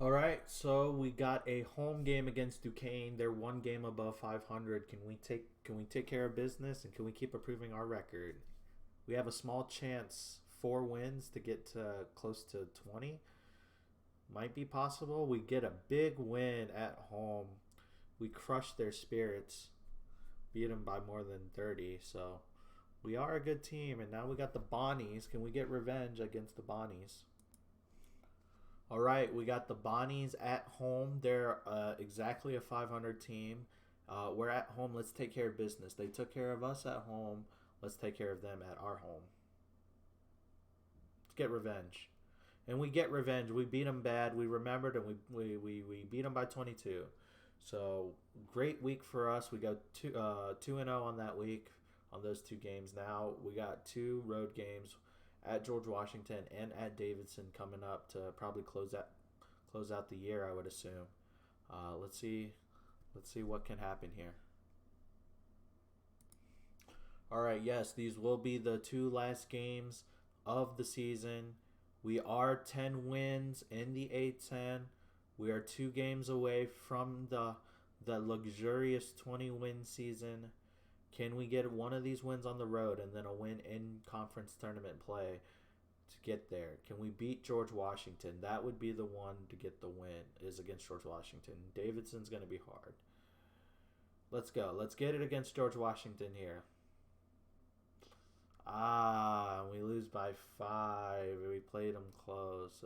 A: all right. So we got a home game against Duquesne. They're one game above 500. Can we take care of business, and can we keep improving our record? We have a small chance, 4 wins to get to close to 20. Might be possible. We get a big win at home. We crush their spirits. Beat them by more than 30. So we are a good team. And now we got the Bonnies. Can we get revenge against the Bonnies? All right, we got the Bonnies at home. They're exactly a 500 team. We're at home. Let's take care of business. They took care of us at home. Let's take care of them at our home. Let's get revenge. And we get revenge. We beat them bad. We remembered, and we beat them by 22. So, great week for us. We go 2-0 on that week, on those 2 games. Now, we got 2 road games at George Washington and at Davidson coming up to probably close out the year, I would assume. Let's see what can happen here. All right, yes, these will be the 2 last games of the season. We are 10 wins in the A10. We are 2 games away from the luxurious 20-win season. Can we get one of these wins on the road and then a win in conference tournament play to get there? Can we beat George Washington? That would be the one to get the win, is against George Washington. Davidson's going to be hard. Let's go. Let's get it against George Washington here. We lose by 5. We played them close.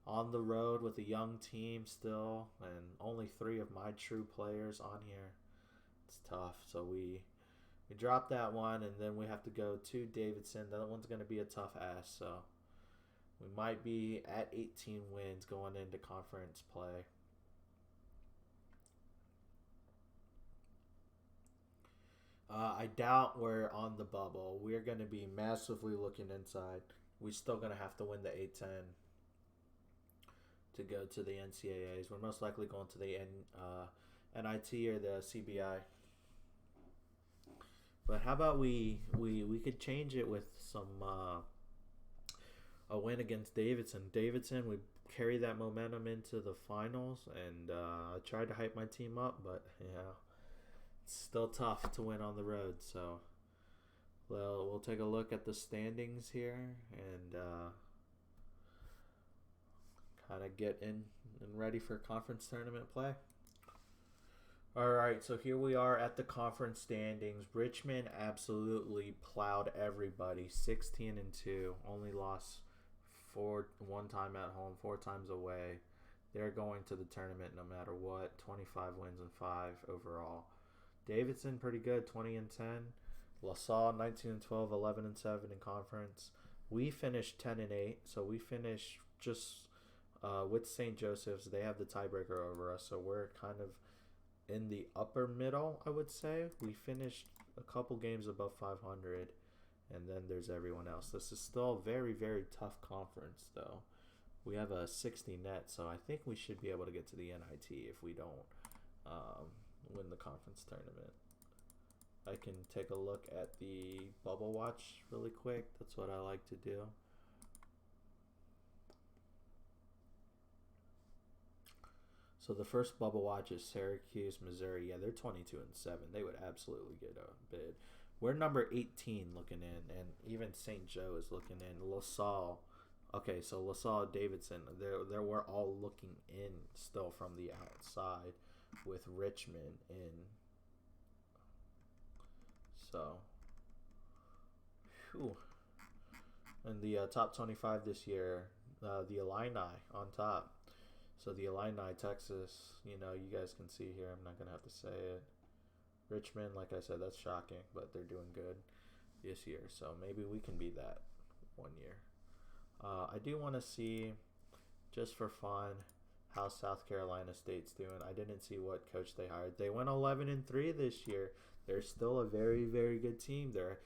A: On the road with a young team still, and only 3 of my true players on here. It's tough. So we dropped that one, and then we have to go to Davidson. That one's going to be a tough ass. So we might be at 18 wins going into conference play. I doubt we're on the bubble. We're going to be massively looking inside. We're still going to have to win the A10 to go to the NCAAs. We're most likely going to the NIT or the CBI. But how about we could change it with some a win against Davidson. Davidson, we carry that momentum into the finals, and I tried to hype my team up, but yeah, it's still tough to win on the road. So, well, we'll take a look at the standings here and kind of get in and ready for conference tournament play. All right, so here we are at the conference standings. Richmond absolutely plowed everybody, 16-2. Only lost 1 time at home, 4 times away. They're going to the tournament no matter what. 25 wins and 5 overall. Davidson pretty good, 20-10. LaSalle 19-12, 11-7 in conference. We finished 10-8, so we finished just with St. Joseph's. They have the tiebreaker over us, so we're kind of in the upper middle, I would say. We finished a couple games above 500, and then there's everyone else. This is still a very, very tough conference, though. We have a 60 net, so I think we should be able to get to the NIT if we don't win the conference tournament. I can take a look at the bubble watch really quick. That's what I like to do. So the first bubble watch is Syracuse, Missouri. Yeah, they're 22-7. They would absolutely get a bid. We're number 18 looking in, and even St. Joe is looking in. LaSalle. Okay, so LaSalle, Davidson, we're all looking in still from the outside with Richmond in. So, whew. And the top 25 this year, the Illini on top. So the Illini, Texas, you guys can see here. I'm not going to have to say it. Richmond, like I said, that's shocking, but they're doing good this year. So maybe we can be that one year. I do want to see, just for fun, how South Carolina State's doing. I didn't see what coach they hired. They went 11-3 this year. They're still a very, very good team. They're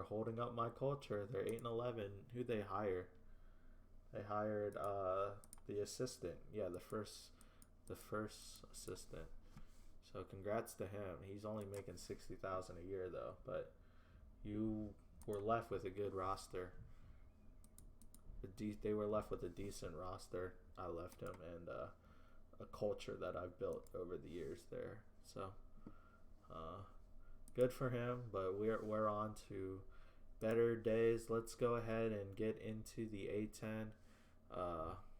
A: holding up my culture. They're 8-11. Who they hire? They hired the assistant. Yeah, the first assistant. So congrats to him. He's only making $60,000 a year though, but you were left with a good roster. They were left with a decent roster. I left him, and a culture that I've built over the years there. So good for him. But we're on to better days. Let's go ahead and get into the A10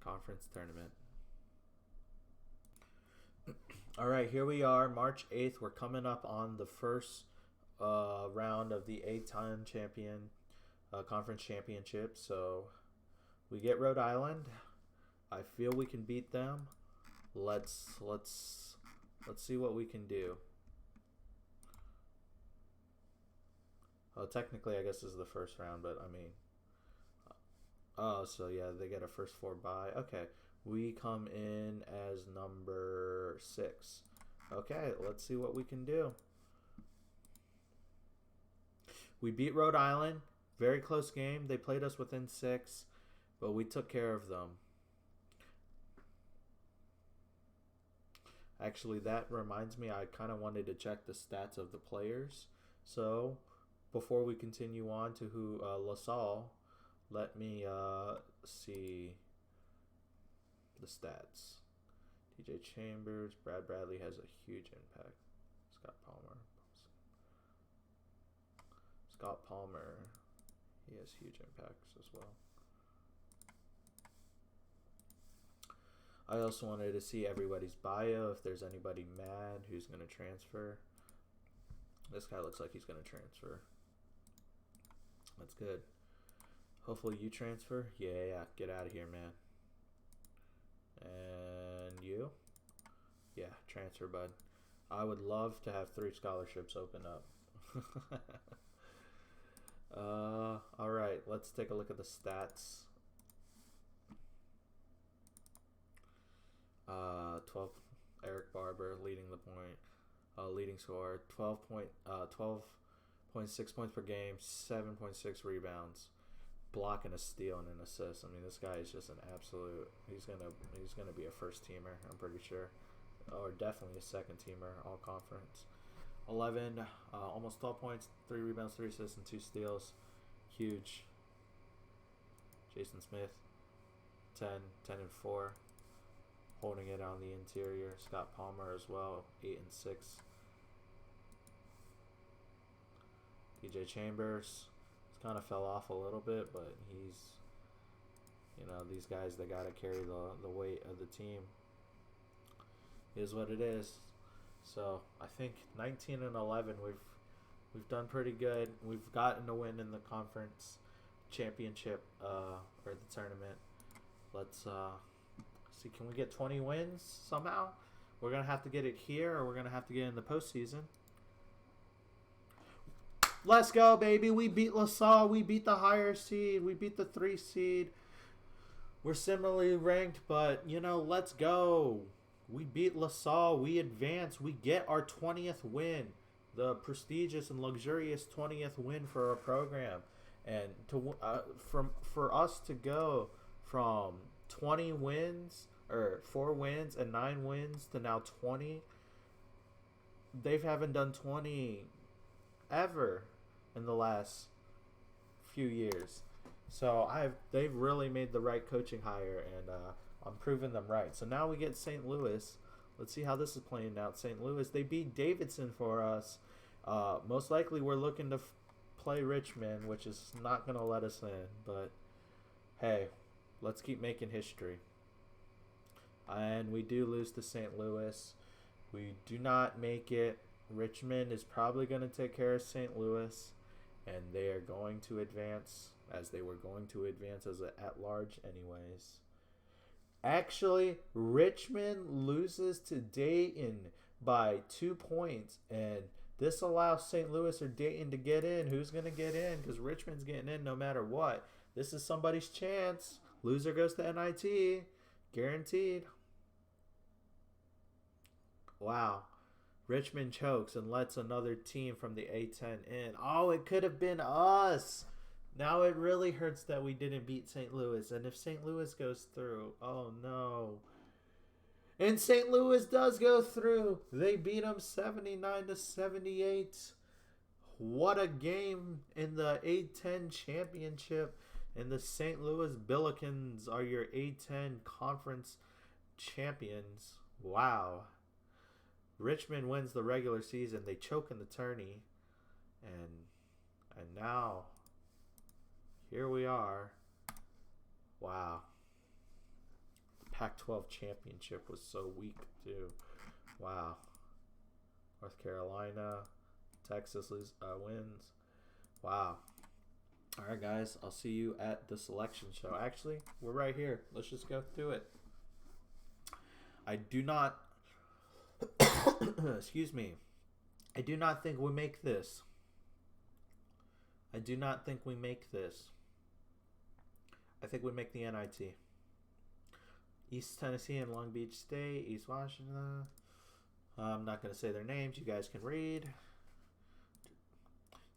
A: conference tournament. All right, here we are, March 8th. We're coming up on the first round of the A10 conference championship. So we get Rhode Island. I feel we can beat them. Let's see what we can do. Oh, technically, I guess this is the first round, but I mean, oh, so yeah, they get a first 4 bye. Okay, we come in as number 6. Okay, let's see what we can do. We beat Rhode Island. Very close game. They played us within 6, but we took care of them. Actually, that reminds me, I kind of wanted to check the stats of the players. So before we continue on to LaSalle, let me see the stats. DJ Chambers, Brad Bradley has a huge impact. Scott Palmer, he has huge impacts as well. I also wanted to see everybody's bio, if there's anybody mad who's going to transfer. This guy looks like he's going to transfer. That's good. Hopefully you transfer. Yeah, get out of here, man. And you? Yeah, transfer, bud. I would love to have 3 scholarships open up. All right, let's take a look at the stats. 12. Eric Barber leading the point, leading scorer. 12.6 points per game, 7.6 rebounds, block and a steal and an assist. I mean, this guy is just an absolute. He's gonna be a first teamer. I'm pretty sure, or definitely a second teamer, all conference. 11, almost 12 points, 3 rebounds, 3 assists, and 2 steals. Huge. Jason Smith, 10 and 4. Holding it on the interior. Scott Palmer as well, 8 and 6. DJ Chambers, kind of fell off a little bit, but he's, these guys, they got to carry the weight of the team. It is what it is. So I think 19 and 11, we've done pretty good. We've gotten a win in the conference championship or the tournament. Let's see, can we get 20 wins somehow? We're gonna have to get it here, or we're gonna have to get in the postseason. Let's go, baby. We beat LaSalle. We beat the higher seed. We beat the 3 seed. We're similarly ranked, but, let's go. We beat LaSalle. We advance. We get our 20th win. the prestigious and luxurious 20th win for our program, and for us to go from 20 wins or 4 wins and 9 wins to now 20. They haven't done 20 ever in the last few years. So they've really made the right coaching hire, and I'm proving them right. So now we get St. Louis. Let's see how this is playing out. St. Louis, they beat Davidson for us. Most likely we're looking to play Richmond, which is not going to let us in. But, hey, let's keep making history. And we do lose to St. Louis. We do not make it. Richmond is probably going to take care of St. Louis, and they are going to advance, as they were going to advance as an at-large anyways. Actually, Richmond loses to Dayton by 2 points, and this allows St. Louis or Dayton to get in. Who's going to get in? Because Richmond's getting in no matter what. This is somebody's chance. Loser goes to NIT. Guaranteed. Wow. Richmond chokes and lets another team from the A10 in. Oh, it could have been us. Now it really hurts that we didn't beat St. Louis. And if St. Louis goes through, oh no. And St. Louis does go through. They beat them 79-78. What a game in the A10 championship. And the St. Louis Billikens are your A10 conference champions. Wow. Richmond wins the regular season. They choke in the tourney. And now, here we are. Wow. The Pac-12 championship was so weak, too. Wow. North Carolina, Texas wins. Wow. All right, guys. I'll see you at the selection show. Actually, we're right here. Let's just go through it. I do not... Excuse me. I do not think we make this. I do not think we make this. I think we make the NIT. East Tennessee and Long Beach State, East Washington. I'm not going to say their names. You guys can read.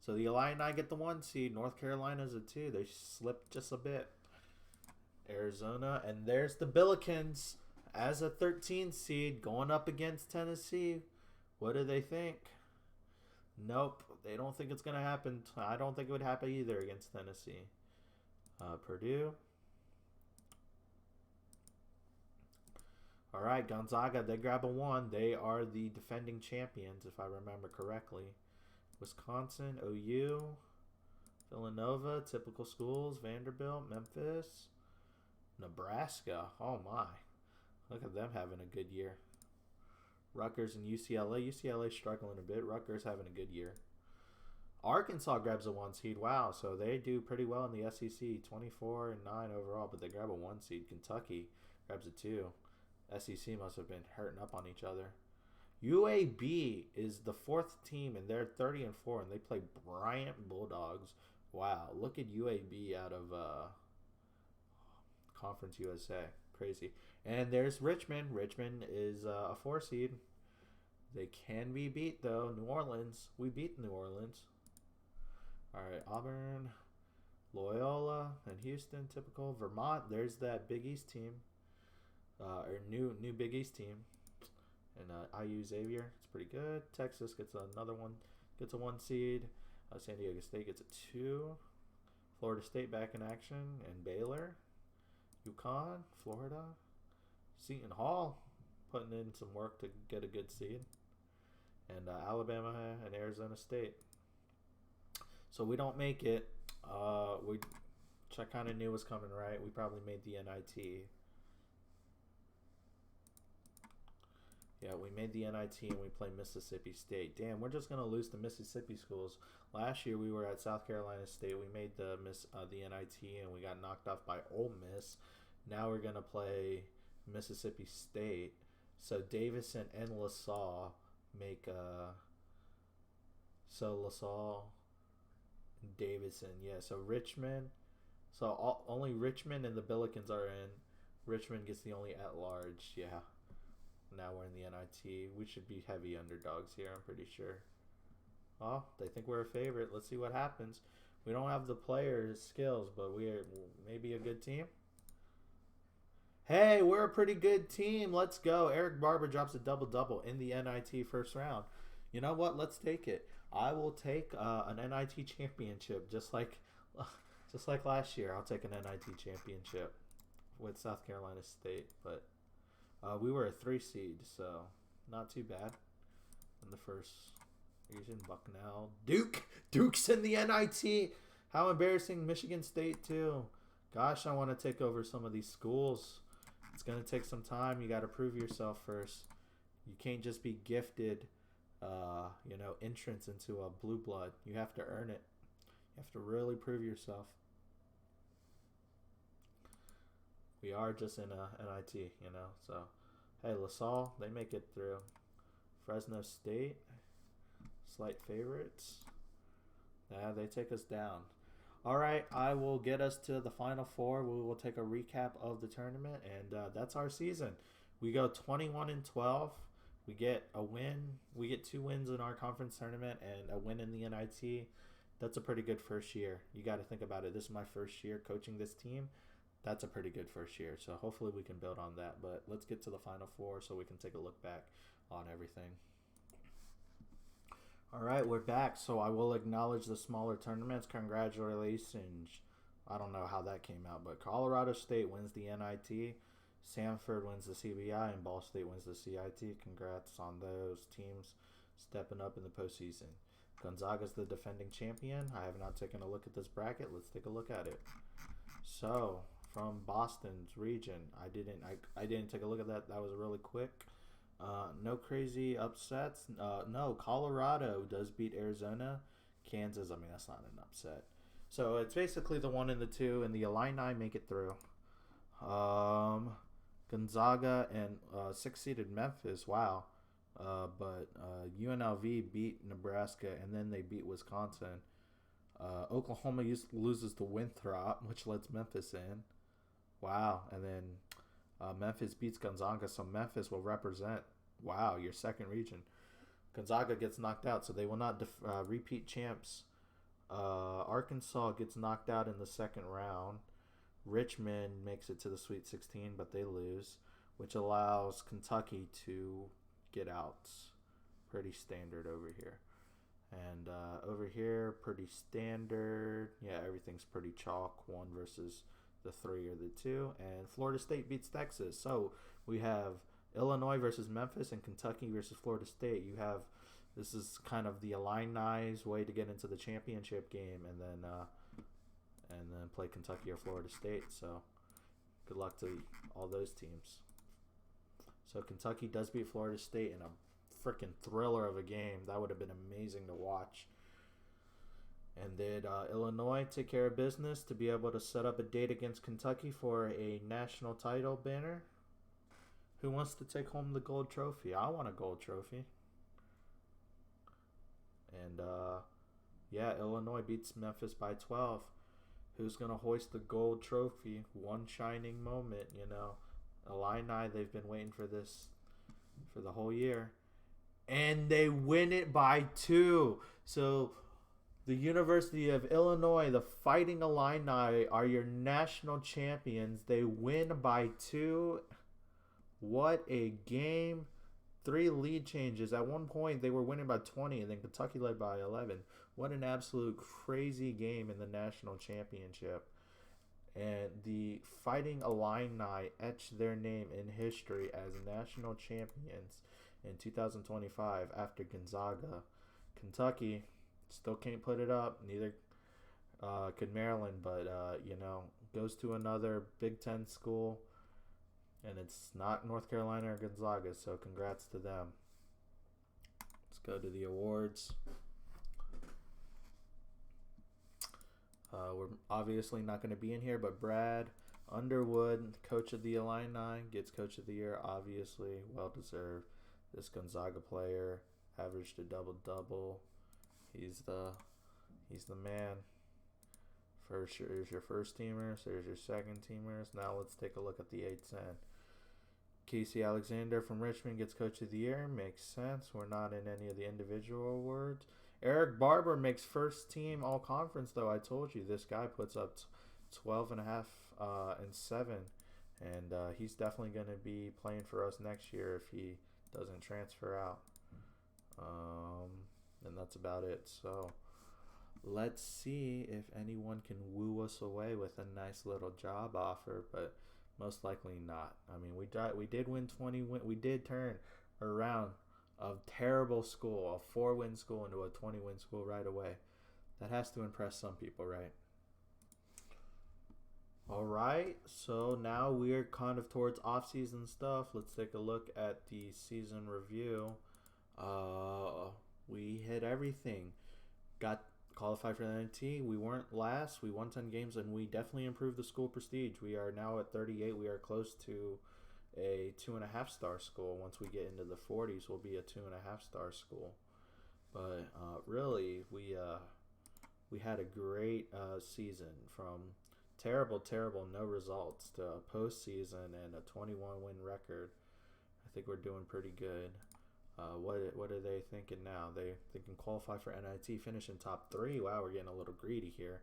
A: So the Illini get the 1 seed. North Carolina's a 2. They slipped just a bit. Arizona. And there's the Billikens as a 13 seed going up against Tennessee. What do they think? Nope. They don't think it's going to happen. I don't think it would happen either against Tennessee. Purdue. All right, Gonzaga, they grab a 1. They are the defending champions, if I remember correctly. Wisconsin, OU, Villanova, typical schools, Vanderbilt, Memphis, Nebraska. Oh, my. Look at them having a good year. Rutgers and UCLA. UCLA struggling a bit. Rutgers having a good year. Arkansas grabs a 1 seed. Wow, so they do pretty well in the SEC. 24-9 overall, but they grab a 1 seed. Kentucky grabs a 2. SEC must have been hurting up on each other. UAB is the 4th team, and they're 30-4, and they play Bryant Bulldogs. Wow, look at UAB out of Conference USA. Crazy. And there's Richmond. Richmond is a 4 seed. They can be beat, though. New Orleans. We beat New Orleans. All right, Auburn, Loyola, and Houston, typical. Vermont, there's that Big East team. Or new Big East team. And IU Xavier, it's pretty good. Texas gets another one, gets a 1 seed. San Diego State gets a 2. Florida State back in action. And Baylor, UConn, Florida, Seton Hall putting in some work to get a good seed. And Alabama and Arizona State. So we don't make it. Which I kind of knew was coming, right? We probably made the NIT. Yeah, we made the NIT and we play Mississippi State. Damn, we're just gonna lose to Mississippi schools. Last year we were at South Carolina State. We made the NIT and we got knocked off by Ole Miss. Now we're gonna play Mississippi State. So Davidson and LaSalle make LaSalle and Davidson. Yeah, so Richmond. So only Richmond and the Billikens are in. Richmond gets the only at-large. Yeah. Now we're in the NIT. We should be heavy underdogs here, I'm pretty sure. Oh, they think we're a favorite. Let's see what happens. We don't have the player skills, but we're maybe a good team. Hey, we're a pretty good team. Let's go. Eric Barber drops a double-double in the NIT first round. You know what? Let's take it. I will take an NIT championship, just like last year. I'll take an NIT championship with South Carolina State, but we were a 3 seed, so not too bad in the first region. Bucknell, Duke's in the NIT. How embarrassing! Michigan State too. Gosh, I want to take over some of these schools. It's gonna take some time. You got to prove yourself first. You can't just be gifted, entrance into a blue blood. You have to earn it. You have to really prove yourself. We are just in a NIT, So, hey, LaSalle, they make it through. Fresno State, slight favorites. Yeah, they take us down. All right, I will get us to the Final Four. We will take a recap of the tournament, and that's our season. We go 21-12. We get a win. We get 2 wins in our conference tournament and a win in the NIT. That's a pretty good first year. You got to think about it. This is my first year coaching this team. That's a pretty good first year. So hopefully we can build on that. But let's get to the Final Four so we can take a look back on everything. All right, we're back. So I will acknowledge the smaller tournaments. Congratulations. I don't know how that came out, but Colorado State wins the NIT. Samford wins the CBI, and Ball State wins the CIT. Congrats on those teams stepping up in the postseason. Gonzaga's the defending champion. I have not taken a look at this bracket. Let's take a look at it. So from Boston's region, I didn't take a look at that. That was really quick. No crazy upsets. No, Colorado does beat Arizona. Kansas, I mean, that's not an upset. So it's basically the 1 and the 2, and the Illini make it through. Gonzaga and 6-seeded Memphis, wow. But UNLV beat Nebraska, and then they beat Wisconsin. Oklahoma loses to Winthrop, which lets Memphis in. Wow. And then Memphis beats Gonzaga, so Memphis will represent, wow, your second region. Gonzaga gets knocked out, so they will not repeat champs. Arkansas gets knocked out in the second round. Richmond makes it to the Sweet 16, but they lose, which allows Kentucky to get out. Pretty standard over here. And over here, pretty standard. Yeah, everything's pretty chalk. 1 versus the 3 or the 2. And Florida State beats Texas. So we have Illinois versus Memphis and Kentucky versus Florida State. This is kind of the Illini's way to get into the championship game, and then play Kentucky or Florida State. So good luck to all those teams. So Kentucky does beat Florida State in a freaking thriller of a game. That would have been amazing to watch. And did Illinois take care of business to be able to set up a date against Kentucky for a national title banner? Who wants to take home the gold trophy? I want a gold trophy. And Illinois beats Memphis by 12. Who's going to hoist the gold trophy? One shining moment, Illini, they've been waiting for this for the whole year. And they win it by 2. So the University of Illinois, the Fighting Illini, are your national champions. They win by 2. What a game. 3 lead changes. At one point, they were winning by 20, and then Kentucky led by 11. What an absolute crazy game in the national championship. And the Fighting Illini etched their name in history as national champions in 2025 after Gonzaga. Kentucky still can't put it up. Neither could Maryland, but, goes to another Big Ten school. And it's not North Carolina or Gonzaga, so congrats to them. Let's go to the awards. We're obviously not going to be in here, but Brad Underwood, coach of the Illini, gets coach of the year, obviously. Well-deserved. This Gonzaga player averaged a double-double. He's the man. There's your first teamers. There's your second teamers. Now let's take a look at the A10. Casey Alexander from Richmond gets coach of the year. Makes sense. We're not in any of the individual awards. Eric Barber makes first team all conference though. I told you this guy puts up 12 and a half and 7, and he's definitely going to be playing for us next year if he doesn't transfer out. And that's about it. So let's see if anyone can woo us away with a nice little job offer, but most likely not. I mean, we did win 20. We did turn around a terrible school, a 4-win school, into a 20-win school right away. That has to impress some people, right? All right, so now we're kind of towards off-season stuff. Let's take a look at the season review. We hit everything. Got qualified for the NT. We weren't last. We won 10 games, and we definitely improved the school prestige. We are now at 38. We are close to a 2.5-star school. Once we get into the 40s, we'll be a 2.5-star school. But really, we had a great season, from terrible no results to a postseason and a 21-win record. I think we're doing pretty good. What are they thinking now? They can qualify for NIT, finish in top 3. Wow, we're getting a little greedy here.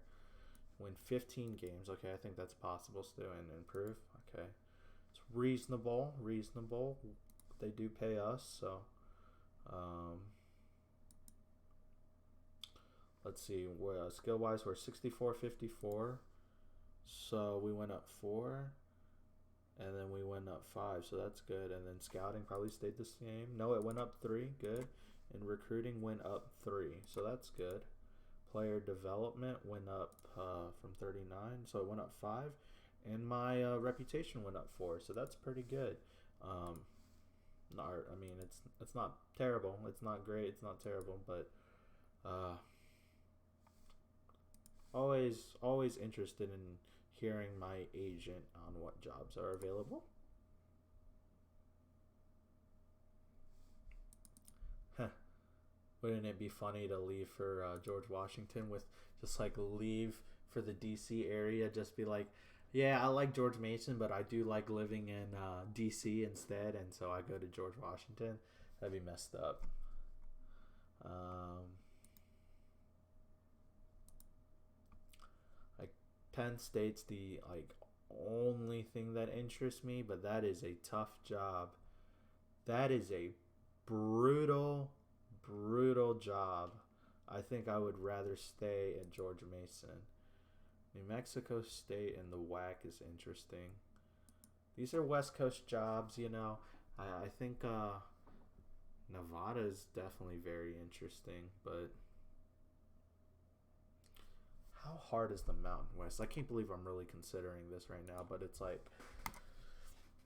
A: Win 15 games. Okay, I think that's possible still, and improve. Okay, it's reasonable. They do pay us, so let's see. Skill wise, we're 64-54. So we went up 4, and then we went up 5, so that's good. And then scouting probably stayed the same. No, it went up 3, good. And recruiting went up 3, so that's good. Player development went up from 39, so it went up 5. And my reputation went up 4, so that's pretty good. I mean, it's not terrible. It's not great. It's not terrible, but always interested in hearing my agent on what jobs are available. Wouldn't it be funny to leave for George Washington, with just like leave for the DC area, just be like, yeah, I like George Mason, but I do like living in DC instead, and so I go to George Washington? That'd be messed up. Penn State's the only thing that interests me, but that is a tough job. That is a brutal job. I think I would rather stay at George Mason. New Mexico State and the WAC is interesting. These are West Coast jobs, you know. I think Nevada is definitely very interesting, but how hard is the Mountain West? I can't believe I'm really considering this right now, but it's like,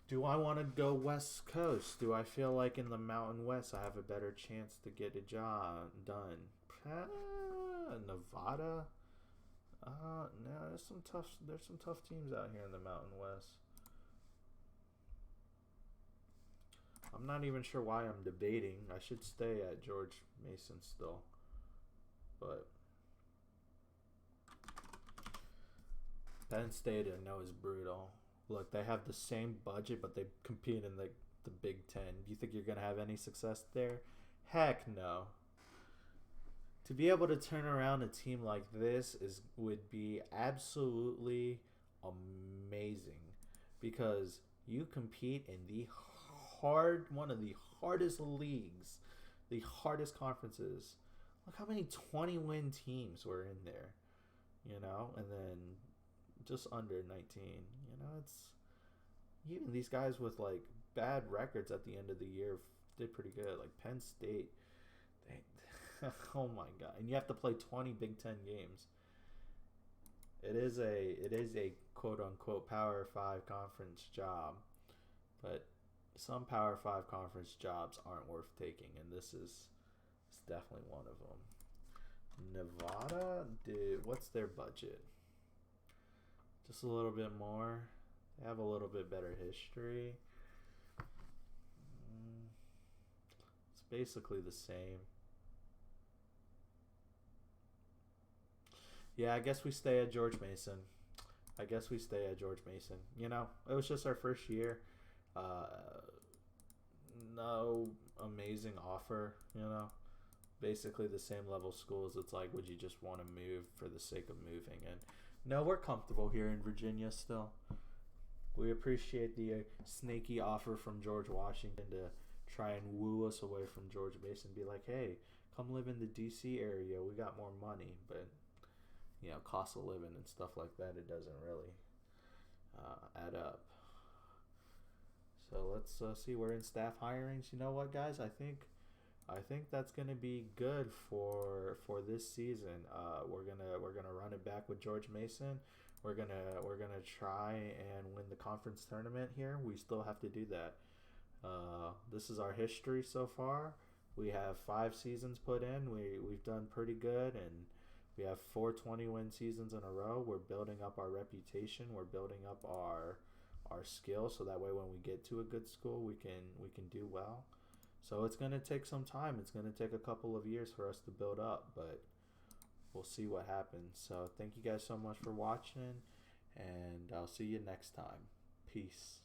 A: do I want to go West Coast? Do I feel like in the Mountain West I have a better chance to get a job done? Nevada? No, there's some tough teams out here in the Mountain West. I'm not even sure why I'm debating. I should stay at George Mason still, but Penn State, I know, is brutal. Look, they have the same budget, but they compete in the Big Ten. Do you think you're going to have any success there? Heck no. To be able to turn around a team like this would be absolutely amazing, because you compete in one of the hardest leagues, the hardest conferences. Look how many 20-win teams were in there, you know, and then just under 19. You know, it's even these guys with like bad records at the end of the year did pretty good. Like Penn State, oh my god! And you have to play 20 Big Ten games. It is a quote unquote Power 5 conference job, but some Power 5 conference jobs aren't worth taking, and this is definitely one of them. Nevada, what's their budget? Just a little bit more. They have a little bit better history. It's basically the same. Yeah, I guess we stay at George Mason. You know, it was just our first year. No amazing offer, you know. basically the same level schools. It's like, would you just want to move for the sake of moving? And no, we're comfortable here in Virginia still. We appreciate the snaky offer from George Washington to try and woo us away from George Mason. Be like, hey, come live in the D.C. area. We got more money. But, you know, cost of living and stuff like that, it doesn't really add up. So let's see. We're in staff hirings. You know what, guys? I think that's gonna be good for this season. We're gonna run it back with George Mason. We're gonna try and win the conference tournament here. We still have to do that. This is our history so far. We have 5 seasons put in. We've done pretty good, and we have 4 20-win seasons in a row. We're building up our reputation. We're building up our skill, so that way when we get to a good school, we can do well. So it's gonna take some time. It's gonna take a couple of years for us to build up, but we'll see what happens. So thank you guys so much for watching, and I'll see you next time. Peace.